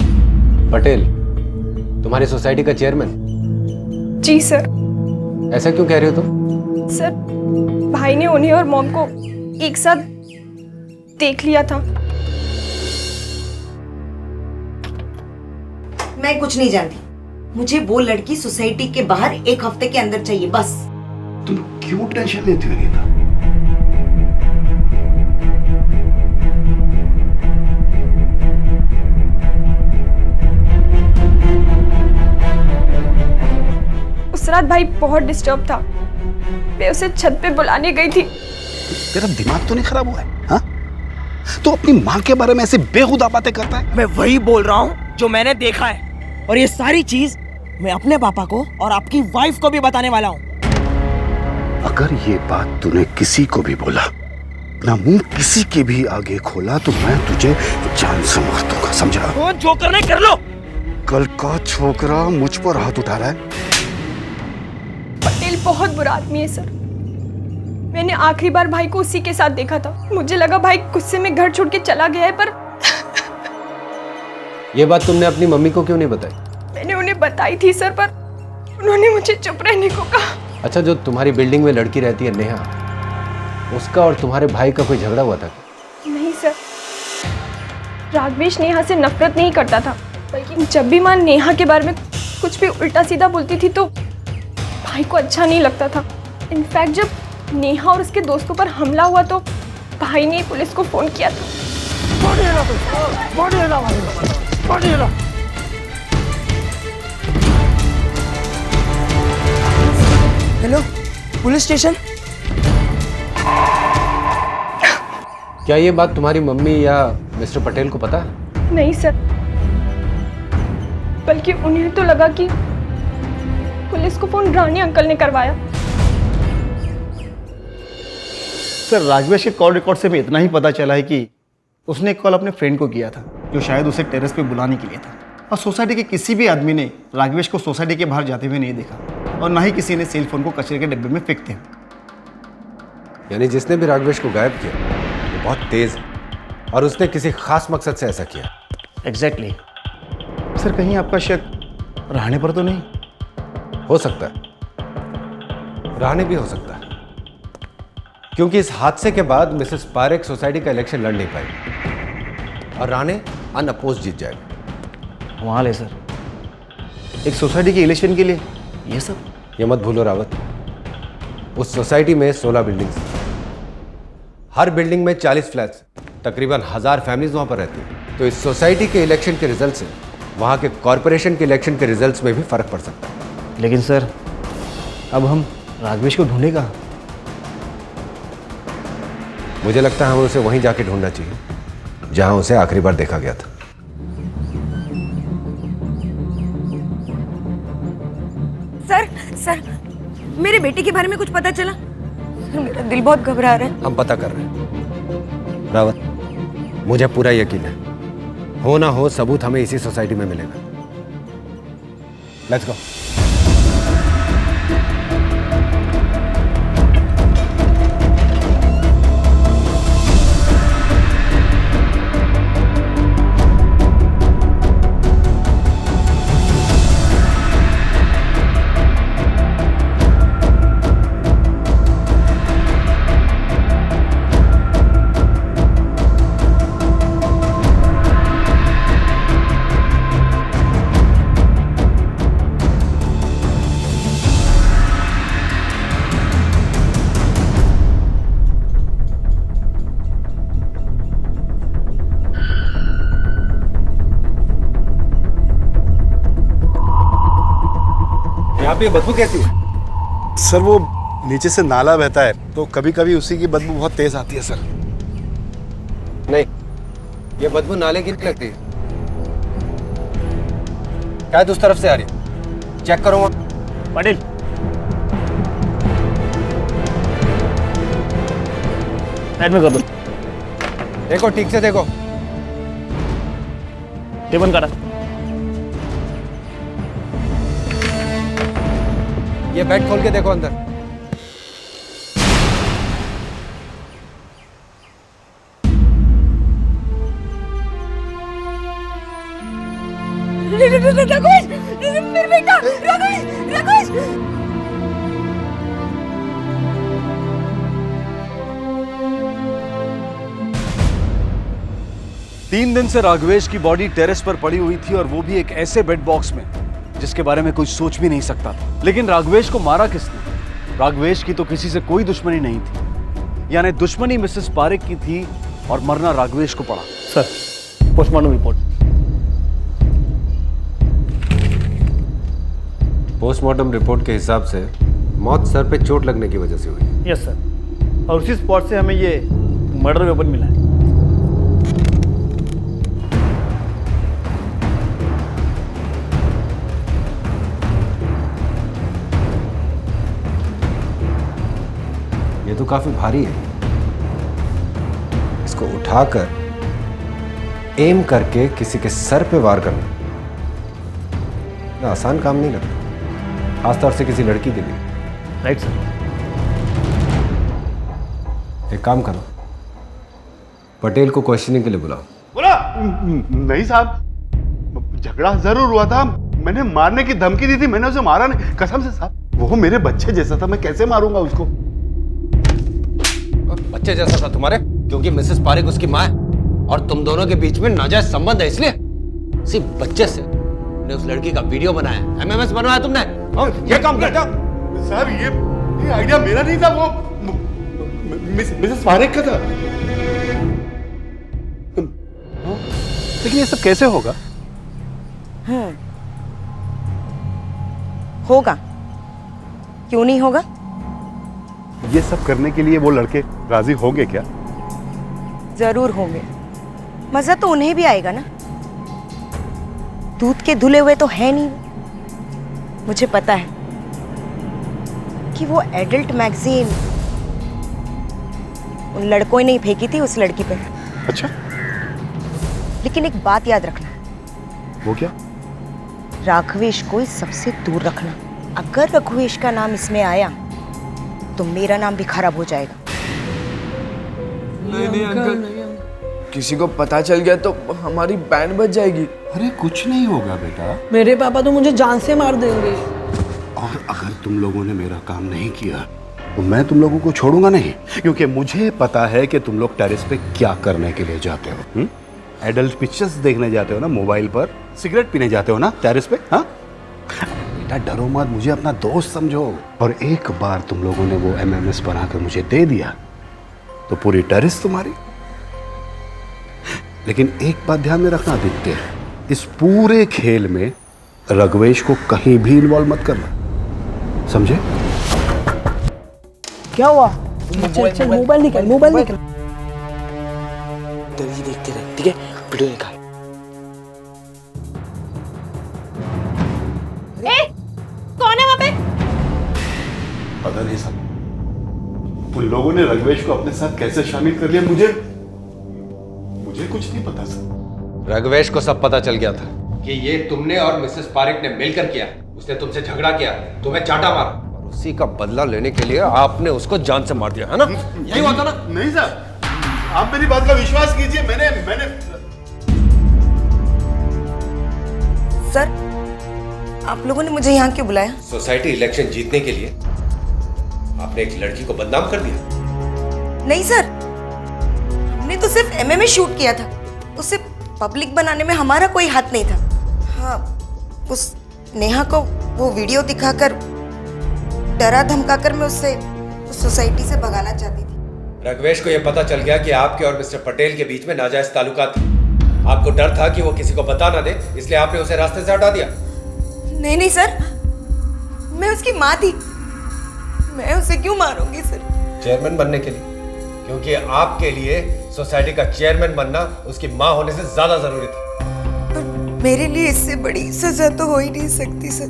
Speaker 3: पटेल तुम्हारी सोसाइटी का चेयरमैन?
Speaker 23: जी सर।
Speaker 3: ऐसा क्यों कह रहे हो तुम?
Speaker 23: सर, भाई ने उन्हें और मॉम को एक साथ देख लिया था।
Speaker 20: मैं कुछ नहीं जानती, मुझे वो लड़की सोसाइटी के बाहर 1 हफ्ते के अंदर चाहिए बस।
Speaker 21: तुम क्यों टेंशन लेती हो रीना?
Speaker 23: उस रात भाई बहुत डिस्टर्ब था, मैं उसे छत पे बुलाने गई थी।
Speaker 21: तेरा दिमाग तो नहीं खराब हुआ है? हाँ? तो अपनी माँ के बारे में ऐसे बेहुदा बातें करता है।
Speaker 22: मैं वही बोल रहा हूँ जो मैंने देखा है, और ये सारी चीज मैं अपने पापा को और आपकी वाइफ को भी बताने वाला हूँ।
Speaker 21: अगर ये बात तूने किसी को भी बोला, ना मुंह किसी के भी आगे खोला, तो मैं तुझे जान से मार दूंगा, समझा?
Speaker 22: वो जो करना है कर लो।
Speaker 21: कल का छोकरा मुझ पर हाथ उठा रहा है।
Speaker 23: पटेल बहुत बुरा आदमी है सर। मैंने आखिरी बार भाई को उसी के साथ देखा था। मुझे लगा भाई गुस्से में घर छोड़ के चला गया है, पर
Speaker 3: ये बात तुमने अपनी मम्मी को क्यों नहीं बताई?
Speaker 23: मैंने उन्हें बताई थी सर, पर उन्होंने मुझे चुप रहने को कहा।
Speaker 3: अच्छा, जो तुम्हारी बिल्डिंग में लड़की रहती है नेहा, उसका और तुम्हारे भाई का कोई झगड़ा हुआ था?
Speaker 23: नहीं सर, राघवेश नेहा से नफरत नहीं करता था, बल्कि जब भी माँ नेहा के बारे में कुछ भी उल्टा सीधा बोलती थी तो भाई को अच्छा नहीं लगता था। इनफैक्ट जब नेहा और उसके दोस्तों पर हमला हुआ तो भाई ने पुलिस को फोन किया था।
Speaker 22: Hello, police station.
Speaker 3: क्या ये बात तुम्हारी मम्मी या मिस्टर पटेल को पता है?
Speaker 23: नहीं सर, बल्कि उन्हें तो लगा कि पुलिस को फोन रानी अंकल ने करवाया।
Speaker 8: सर, राघवेश के कॉल रिकॉर्ड से भी इतना ही पता चला है कि उसने कॉल अपने फ्रेंड को किया था, जो शायद उसे टेरेस पे बुलाने के लिए था। और सोसाइटी के किसी भी आदमी ने राघवेश को सोसाइटी के बाहर जाते हुए नहीं देखा, और ना ही किसी ने सेल फोन को कचरे के डिब्बे में फेंकते हैं।
Speaker 3: यानी जिसने भी राघवेश को गायब किया वो बहुत तेज है, और उसने किसी खास मकसद से ऐसा किया।
Speaker 8: एग्जैक्टली। सर, कहीं आपका शक रहने पर तो नहीं?
Speaker 3: हो सकता है, रहने भी हो सकता है, क्योंकि इस हादसे के बाद मिसेस पारेख सोसाइटी का इलेक्शन लड़ नहीं पाई और राणे अनअपोज जीत जाएगा।
Speaker 8: कमाल है सर, एक सोसाइटी के इलेक्शन के लिए ये सब।
Speaker 3: ये मत भूलो रावत, उस सोसाइटी में 16 बिल्डिंग्स, हर बिल्डिंग में 40 फ्लैट्स, तकरीबन 1000 फैमिलीज वहां पर रहती हैं। तो इस सोसाइटी के इलेक्शन के रिजल्ट से वहां के कॉरपोरेशन के इलेक्शन के रिजल्ट्स में भी फर्क पड़ सकता है।
Speaker 8: लेकिन सर, अब हम राघवेश को ढूंढे कहाँ?
Speaker 3: मुझे लगता है हमें उसे वहीं जाके ढूंढना चाहिए जहां उसे आखिरी बार देखा गया था।
Speaker 20: सर, मेरे बेटे के बारे में कुछ पता चला? सर, मेरा दिल बहुत घबरा रहा है।
Speaker 3: हम पता कर रहे हैं रावत, मुझे पूरा यकीन है, हो ना हो सबूत हमें इसी सोसाइटी में मिलेगा। Let's go.
Speaker 21: यहाँ पे बदबू कैसी है? सर, वो नीचे से नाला बहता है, तो कभी कभी उसी की बदबू बहुत तेज आती है सर।
Speaker 3: नहीं, ये बदबू नाले की नहीं लगती, शायद उस तरफ से आ रही है। चेक करो
Speaker 8: पाटिल। साइड में कर दो।
Speaker 3: देखो, ठीक से देखो।
Speaker 8: टेबल काटा।
Speaker 3: ये बेड खोल के देखो अंदर।
Speaker 18: राघवेश, मेरे बेटा, राघवेश।
Speaker 7: 3 दिन से राघवेश की बॉडी टेरेस पर पड़ी हुई थी और वो भी एक ऐसे बेड बॉक्स में जिसके बारे में कोई सोच भी नहीं सकता था। लेकिन राघवेश को मारा किसने? राघवेश की तो किसी से कोई दुश्मनी नहीं थी, यानी दुश्मनी मिसेस पारेख की थी और मरना राघवेश को पड़ा।
Speaker 8: Sir, postmortem report.
Speaker 2: Postmortem report के हिसाब से मौत सर पे चोट लगने की वजह से हुई है।
Speaker 8: यस सर, और उसी स्पॉट से हमें ये मर्डर वेपन मिला है।
Speaker 2: ये तो काफी भारी है। इसको उठाकर एम करके किसी के सर पे वार करना ना आसान काम नहीं लगता, खासतौर से किसी लड़की के लिए।
Speaker 8: Right sir.
Speaker 2: एक काम करो, पटेल को क्वेश्चनिंग के लिए बुलाओ।
Speaker 21: बोला नहीं साहब, झगड़ा जरूर हुआ था, मैंने मारने की धमकी दी थी, मैंने उसे मारा नहीं, कसम से साहब। वो मेरे बच्चे जैसा था, मैं कैसे मारूंगा उसको?
Speaker 2: बच्चे जैसा था तुम्हारे? क्योंकि मिसेस पारेख उसकी माँ है और तुम दोनों के बीच में नाजायज संबंध है, इसलिए सिर्फ बच्चे से ने उस लड़की का वीडियो बनाया, एमएमएस बनवाया तुमने। ये काम करते हो?
Speaker 21: सर ये आइडिया मेरा नहीं था, वो मिसेस पारेख का था। लेकिन ये सब कैसे होगा?
Speaker 20: होगा, क्यों नहीं होगा?
Speaker 21: ये सब करने के लिए वो लड़के राजी होंगे क्या?
Speaker 20: जरूर होंगे, मजा तो उन्हें भी आएगा ना। दूध के धुले हुए तो है नहीं। मुझे पता है कि वो एडल्ट मैगजीन उन लड़कों ने नहीं फेंकी थी उस लड़की पे।
Speaker 21: अच्छा,
Speaker 20: लेकिन एक बात याद रखना।
Speaker 21: वो क्या?
Speaker 20: राघवेश को इस सबसे दूर रखना। अगर रघुवेश का नाम इसमें आया तो मेरा नाम भी खराब हो जाएगा।
Speaker 4: नहीं अंकल, किसी को पता चल गया तो हमारी बैंड बच जाएगी।
Speaker 21: अरे कुछ नहीं होगा बेटा।
Speaker 18: मेरे पापा तो मुझे जान से मार देंगे।
Speaker 21: और अगर तुम लोगों ने मेरा काम नहीं किया तो मैं तुम लोगों को छोड़ूंगा नहीं, क्योंकि मुझे पता है कि तुम लोग टेरेस पे क्या करने के लिए जाते हो। एडल्ट पिक्चर्स देखने जाते हो ना मोबाइल पर, सिगरेट पीने जाते हो ना टेरेस पे। हाँ बेटा डरो मत, मुझे अपना दोस्त समझो। और एक बार तुम लोगों ने वो एमएमएस बनाकर मुझे दे दिया तो पूरी टेरेस तुम्हारी। लेकिन एक बात ध्यान में रखना आदित्य, इस पूरे खेल में रघुवेश को कहीं भी इन्वॉल्व मत करना, समझे?
Speaker 18: क्या हुआ? चल मोबाइल निकाल, मोबाइल निकाल।
Speaker 4: तभी देखते रहे, ठीक है? वीडियो निकाल।
Speaker 20: कौन है वहां पे?
Speaker 21: पता नहीं सब उन लोगों ने रघुवेश को अपने साथ कैसे शामिल कर लिया, मुझे कुछ नहीं पता सर।
Speaker 2: रघुवेश को सब पता चल गया था कि ये तुमने और मिसेस पारेख ने मिलकर किया। उसने तुमसे झगड़ा किया, तुम्हें चाटा मारा और उसी का बदला लेने के लिए आपने उसको जान से मार दिया, है ना? यही हुआ था ना?
Speaker 21: नहीं सर, आप मेरी बात का विश्वास कीजिए। मैंने
Speaker 20: सर, आप लोगों ने मुझे यहाँ क्यों बुलाया?
Speaker 2: सोसाइटी इलेक्शन जीतने के लिए आपने एक लड़की को बदनाम कर दिया।
Speaker 20: नहीं सर, हमने तो सिर्फ एमएमए शूट किया था, उसे पब्लिक बनाने में हमारा कोई हाथ नहीं था। हाँ, उस नेहा को वो वीडियो दिखाकर डरा धमकाकर मैं उससे उस सोसाइटी से भगाना चाहती थी।
Speaker 2: रघुवेश को यह पता चल गया कि आपके और मिस्टर पटेल के बीच में नाजायज ताल्लुकात थे। आपको डर था कि वो किसी को बता ना दे, इसलिए आपने उसे रास्ते से हटा दिया।
Speaker 20: नहीं सर, मैं उसकी माँ थी, मैं उसे क्यों मारूंगी सर?
Speaker 2: चेयरमैन बनने के लिए, क्योंकि आपके लिए सोसाइटी का चेयरमैन बनना उसकी माँ होने से ज्यादा जरूरी था।
Speaker 20: पर मेरे लिए इससे बड़ी सजा तो हो ही नहीं सकती सर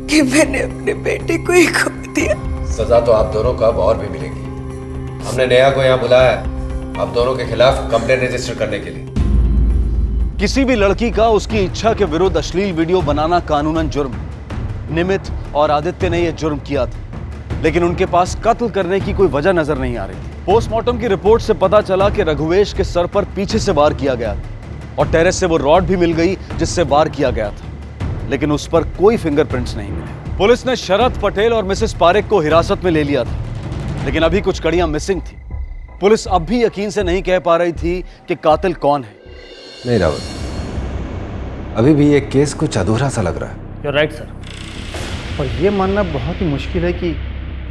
Speaker 20: कि मैंने अपने बेटे को ही खो दिया।
Speaker 2: सजा तो आप दोनों को अब और भी मिलेगी। हमने नेहा को यहाँ बुलाया है आप दोनों के खिलाफ कंप्लेंट रजिस्टर करने के लिए।
Speaker 7: किसी भी लड़की का उसकी इच्छा के विरुद्ध अश्लील वीडियो बनाना कानूनन जुर्म है। निमित और आदित्य ने यह जुर्म किया था, लेकिन उनके पास कत्ल करने की कोई वजह नजर नहीं आ रही थी। पोस्टमार्टम की रिपोर्ट से पता चला कि रघुवेश के सर पर पीछे से वार किया गया था और टेरेस से वो रॉड भी मिल गई जिससे वार किया गया था, लेकिन उस पर कोई फिंगरप्रिंट्स नहीं मिले। पुलिस ने शरद पटेल और मिसेस पारेख को हिरासत में ले लिया था, लेकिन अभी कुछ कड़ियां मिसिंग थी। पुलिस अब भी यकीन से नहीं कह पा रही थी कि कातिल कौन है।
Speaker 3: नहीं रावत, अभी भी ये केस कुछ अधूरा सा लग रहा है।
Speaker 8: You're right, sir. और ये मानना बहुत ही मुश्किल है कि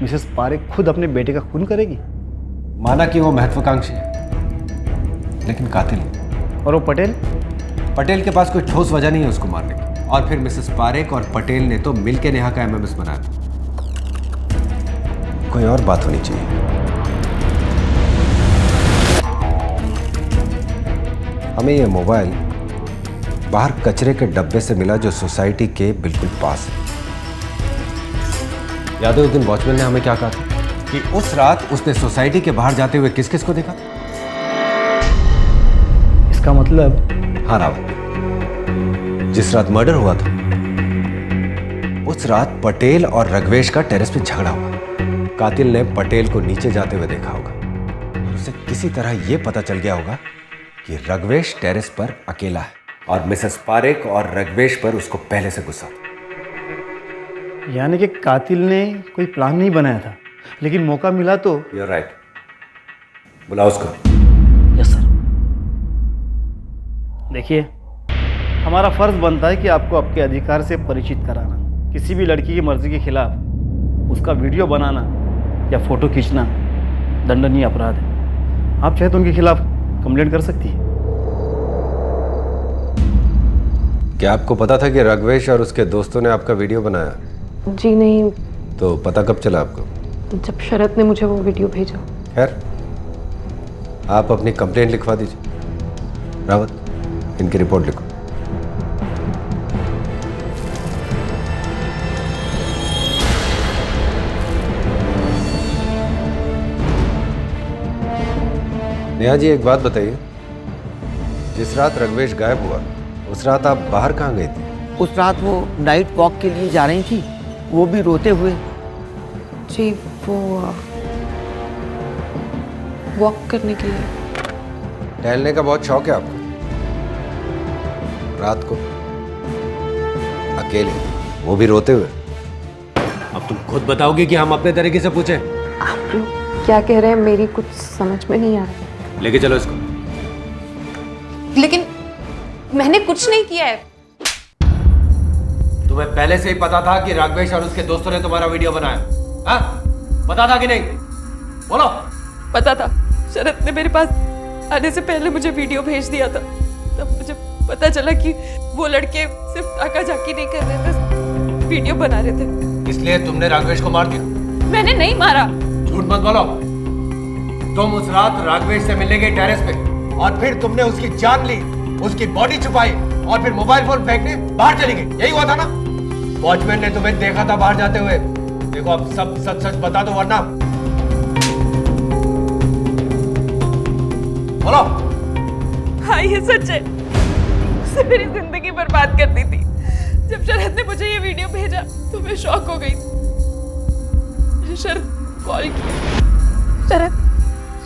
Speaker 8: मिसेस पारेख खुद अपने बेटे का खून करेगी।
Speaker 3: माना कि वो महत्वाकांक्षी है, लेकिन कातिल नहीं।
Speaker 8: और वो पटेल?
Speaker 3: पटेल के पास कोई ठोस वजह नहीं है उसको मारने की। और फिर मिसेस पारेख और पटेल ने तो मिलकर नेहा का एमएमएस बनाया। कोई और बात होनी चाहिए। हमें ये मोबाइल बाहर कचरे के डब्बे से मिला जो सोसाइटी के बिल्कुल पास है। याद है उस दिन वॉचमैन ने हमें क्या कहा था कि उस रात उसने सोसाइटी के बाहर जाते हुए किस किस को देखा?
Speaker 8: इसका मतलब?
Speaker 3: हाँ रावत, जिस रात मर्डर हुआ था उस रात पटेल और रघवेश का टेरेस पे झगड़ा हुआ। कातिल ने पटेल को नीचे जाते हुए देखा होगा और उसे किसी तरह यह पता चल गया होगा कि रघवेश टेरेस पर अकेला है और मिसेस पारेख और रघवेश पर उसको पहले से गुस्सा था।
Speaker 8: यानी कि कातिल ने कोई प्लान नहीं बनाया था, लेकिन मौका मिला तो।
Speaker 3: You're right. बुलाओ उसको।
Speaker 8: Yes sir. देखिए, हमारा फर्ज बनता है कि आपको आपके अधिकार से परिचित कराना। किसी भी लड़की की मर्जी के खिलाफ उसका वीडियो बनाना या फोटो खींचना दंडनीय अपराध है। आप चाहे तो उनके खिलाफ कंप्लेंट कर सकती है।
Speaker 3: क्या आपको पता था कि रघवेश और उसके दोस्तों ने आपका वीडियो बनाया?
Speaker 23: जी नहीं।
Speaker 3: तो पता कब चला आपको?
Speaker 23: जब शरद ने मुझे वो वीडियो भेजा।
Speaker 3: खैर, आप अपनी कंप्लेंट लिखवा दीजिए। रावत, इनकी रिपोर्ट लिखो। नेहा जी, एक बात बताइए, जिस रात रघवेश गायब हुआ उस रात आप बाहर कहाँ गई थी?
Speaker 1: उस रात वो नाइट वॉक के लिए जा रही थी, वो भी रोते हुए।
Speaker 23: जी, वो वॉक करने के लिए।
Speaker 3: टहलने का बहुत शौक है आपको? रात को अकेले, वो भी रोते हुए?
Speaker 2: अब तुम खुद बताओगे कि हम अपने तरीके से पूछें?
Speaker 23: आप लोग क्या कह रहे हैं, मेरी कुछ समझ में नहीं आ रही।
Speaker 2: लेके चलो इसको।
Speaker 23: लेकिन मैंने कुछ नहीं किया है।
Speaker 2: तुम्हें पहले से ही पता था कि राघवेश और उसके दोस्तों ने तुम्हारा वीडियो बनाया? हाँ? पता था कि नहीं? बोलो।
Speaker 23: पता था। शरद ने मेरे पास आने से पहले मुझे वीडियो भेज दिया था। तब मुझे पता चला कि वो लड़के सिर्फ ताका झाकी नहीं कर रहे थे, वीडियो बना रहे थे।
Speaker 2: इसलिए तुमने राघवेश को मार दिया?
Speaker 23: मैंने नहीं मारा।
Speaker 2: झूठ मत बोलो। तुम उस रात राघवेश से मिलने गए टेरेस पे और फिर तुमने उसकी जान ली, उसकी बॉडी छुपाई और फिर मोबाइल फोन फेंकने बाहर चली गई। यही हुआ था ना? वॉचमैन ने तुम्हें देखा था बाहर जाते हुए। देखो, अब सब सच सच बता दो वरना। बोलो।
Speaker 23: हाँ, ये सच है। उससे मेरी जिंदगी बर्बाद कर दी थी। जब शरद ने मुझे ये वीडियो भेजा तो मैं शॉक हो गई। मुझे शरद कॉल किया।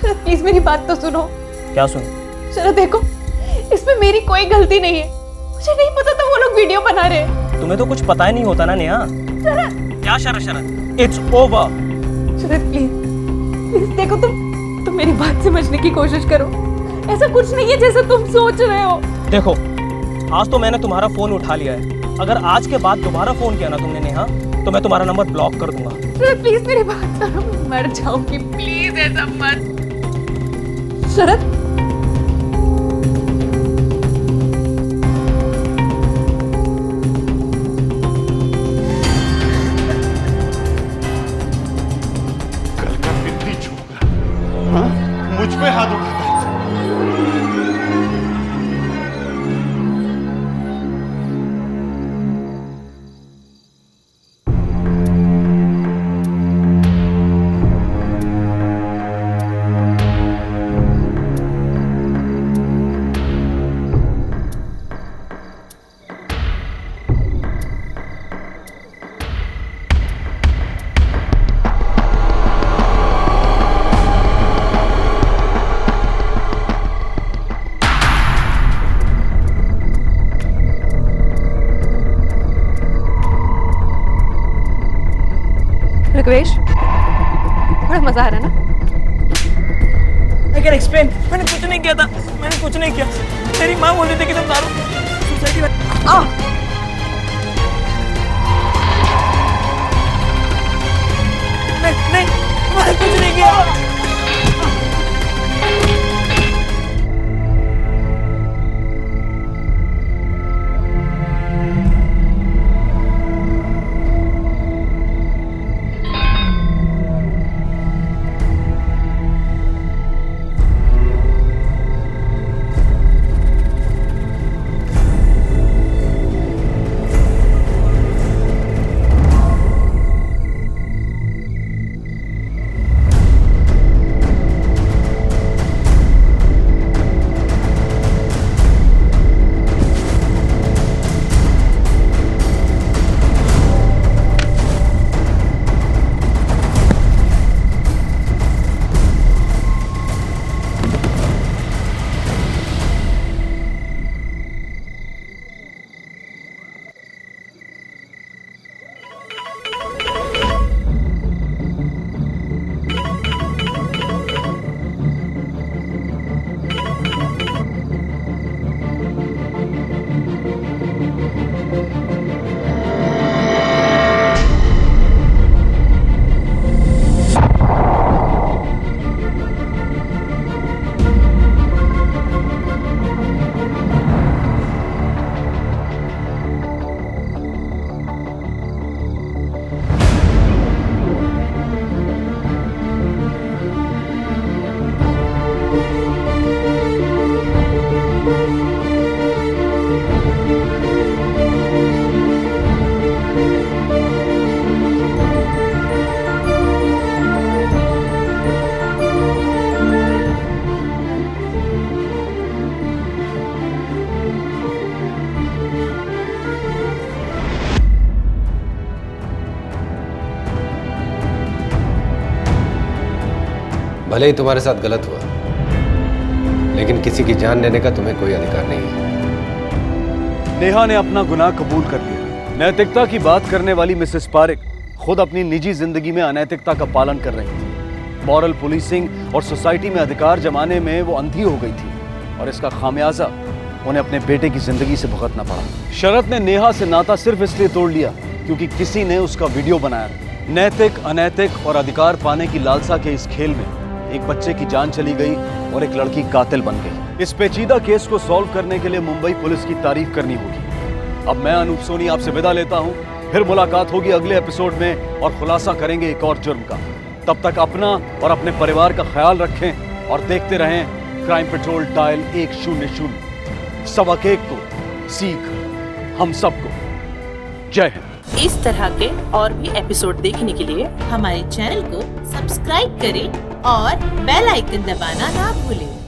Speaker 23: शरद प्लीज मेरी बात तो सुनो।
Speaker 5: क्या सुनो?
Speaker 23: शरद देखो, इसमें मेरी कोई गलती नहीं है। मुझे नहीं पता था वो लोग वीडियो बना रहे हैं।
Speaker 5: तुम्हें तो कुछ पता ही नहीं होता ना नेहा।
Speaker 23: शरद।
Speaker 5: क्या Sharad? It's over.
Speaker 23: Sharad please देखो, तुम मेरी बात समझने की कोशिश करो। ऐसा कुछ नहीं है जैसा तुम सोच रहे हो।
Speaker 5: देखो, आज तो मैंने तुम्हारा फोन उठा लिया है। अगर आज के बाद दोबारा फोन किया ना तुमने नेहा, तो मैं तुम्हारा नंबर ब्लॉक कर दूंगा।
Speaker 23: शरद प्लीज मेरी बात सुनो, मर जाऊंगी, प्लीज ऐसा मत। शरद
Speaker 14: कल का बिल्ली छोकरा, हाँ? मुझ पे हाथ उठाता है।
Speaker 23: रघवेश, बड़ा मजा आ रहा है ना?
Speaker 5: कैन एक्सप्लेन, मैंने कुछ नहीं किया था, मैंने कुछ नहीं किया। मेरी माँ बोल रही थी कि तुम दारू सोसाइटी में नहीं, मैंने कुछ नहीं किया।
Speaker 2: भले ही तुम्हारे साथ गलत हुआ, लेकिन किसी की जान लेने का तुम्हें कोई अधिकार नहीं है।
Speaker 7: नेहा ने अपना गुनाह कबूल कर लिया। नैतिकता की बात करने वाली मिसेस पारेख खुद अपनी निजी जिंदगी में अनैतिकता का पालन कर रही थी। मॉरल पुलिसिंग और सोसाइटी में अधिकार जमाने में वो अंधी हो गई थी और इसका खामियाजा उन्हें अपने बेटे की जिंदगी से भुगतना पड़ा। शरत ने नेहा से नाता सिर्फ इसलिए तोड़ लिया क्योंकि किसी ने उसका वीडियो बनाया। नैतिक, अनैतिक और अधिकार पाने की लालसा के इस खेल में एक बच्चे की जान चली गई और एक लड़की कातिल बन गई। इस पेचीदा केस को सॉल्व करने के लिए मुंबई पुलिस की तारीफ करनी होगी। अब मैं अनूप सोनी आपसे विदा लेता हूं। फिर मुलाकात होगी अगले एपिसोड में और खुलासा करेंगे एक और जुर्म का। तब तक अपना और अपने परिवार का ख्याल रखें और देखते रहें क्राइम पेट्रोल डायल 100। सबक एक को सीख हम सबको। जय हिंद।
Speaker 11: इस तरह के और भी एपिसोड देखने के लिए हमारे चैनल को सब्सक्राइब करें और बेल आइकन दबाना ना भूलें।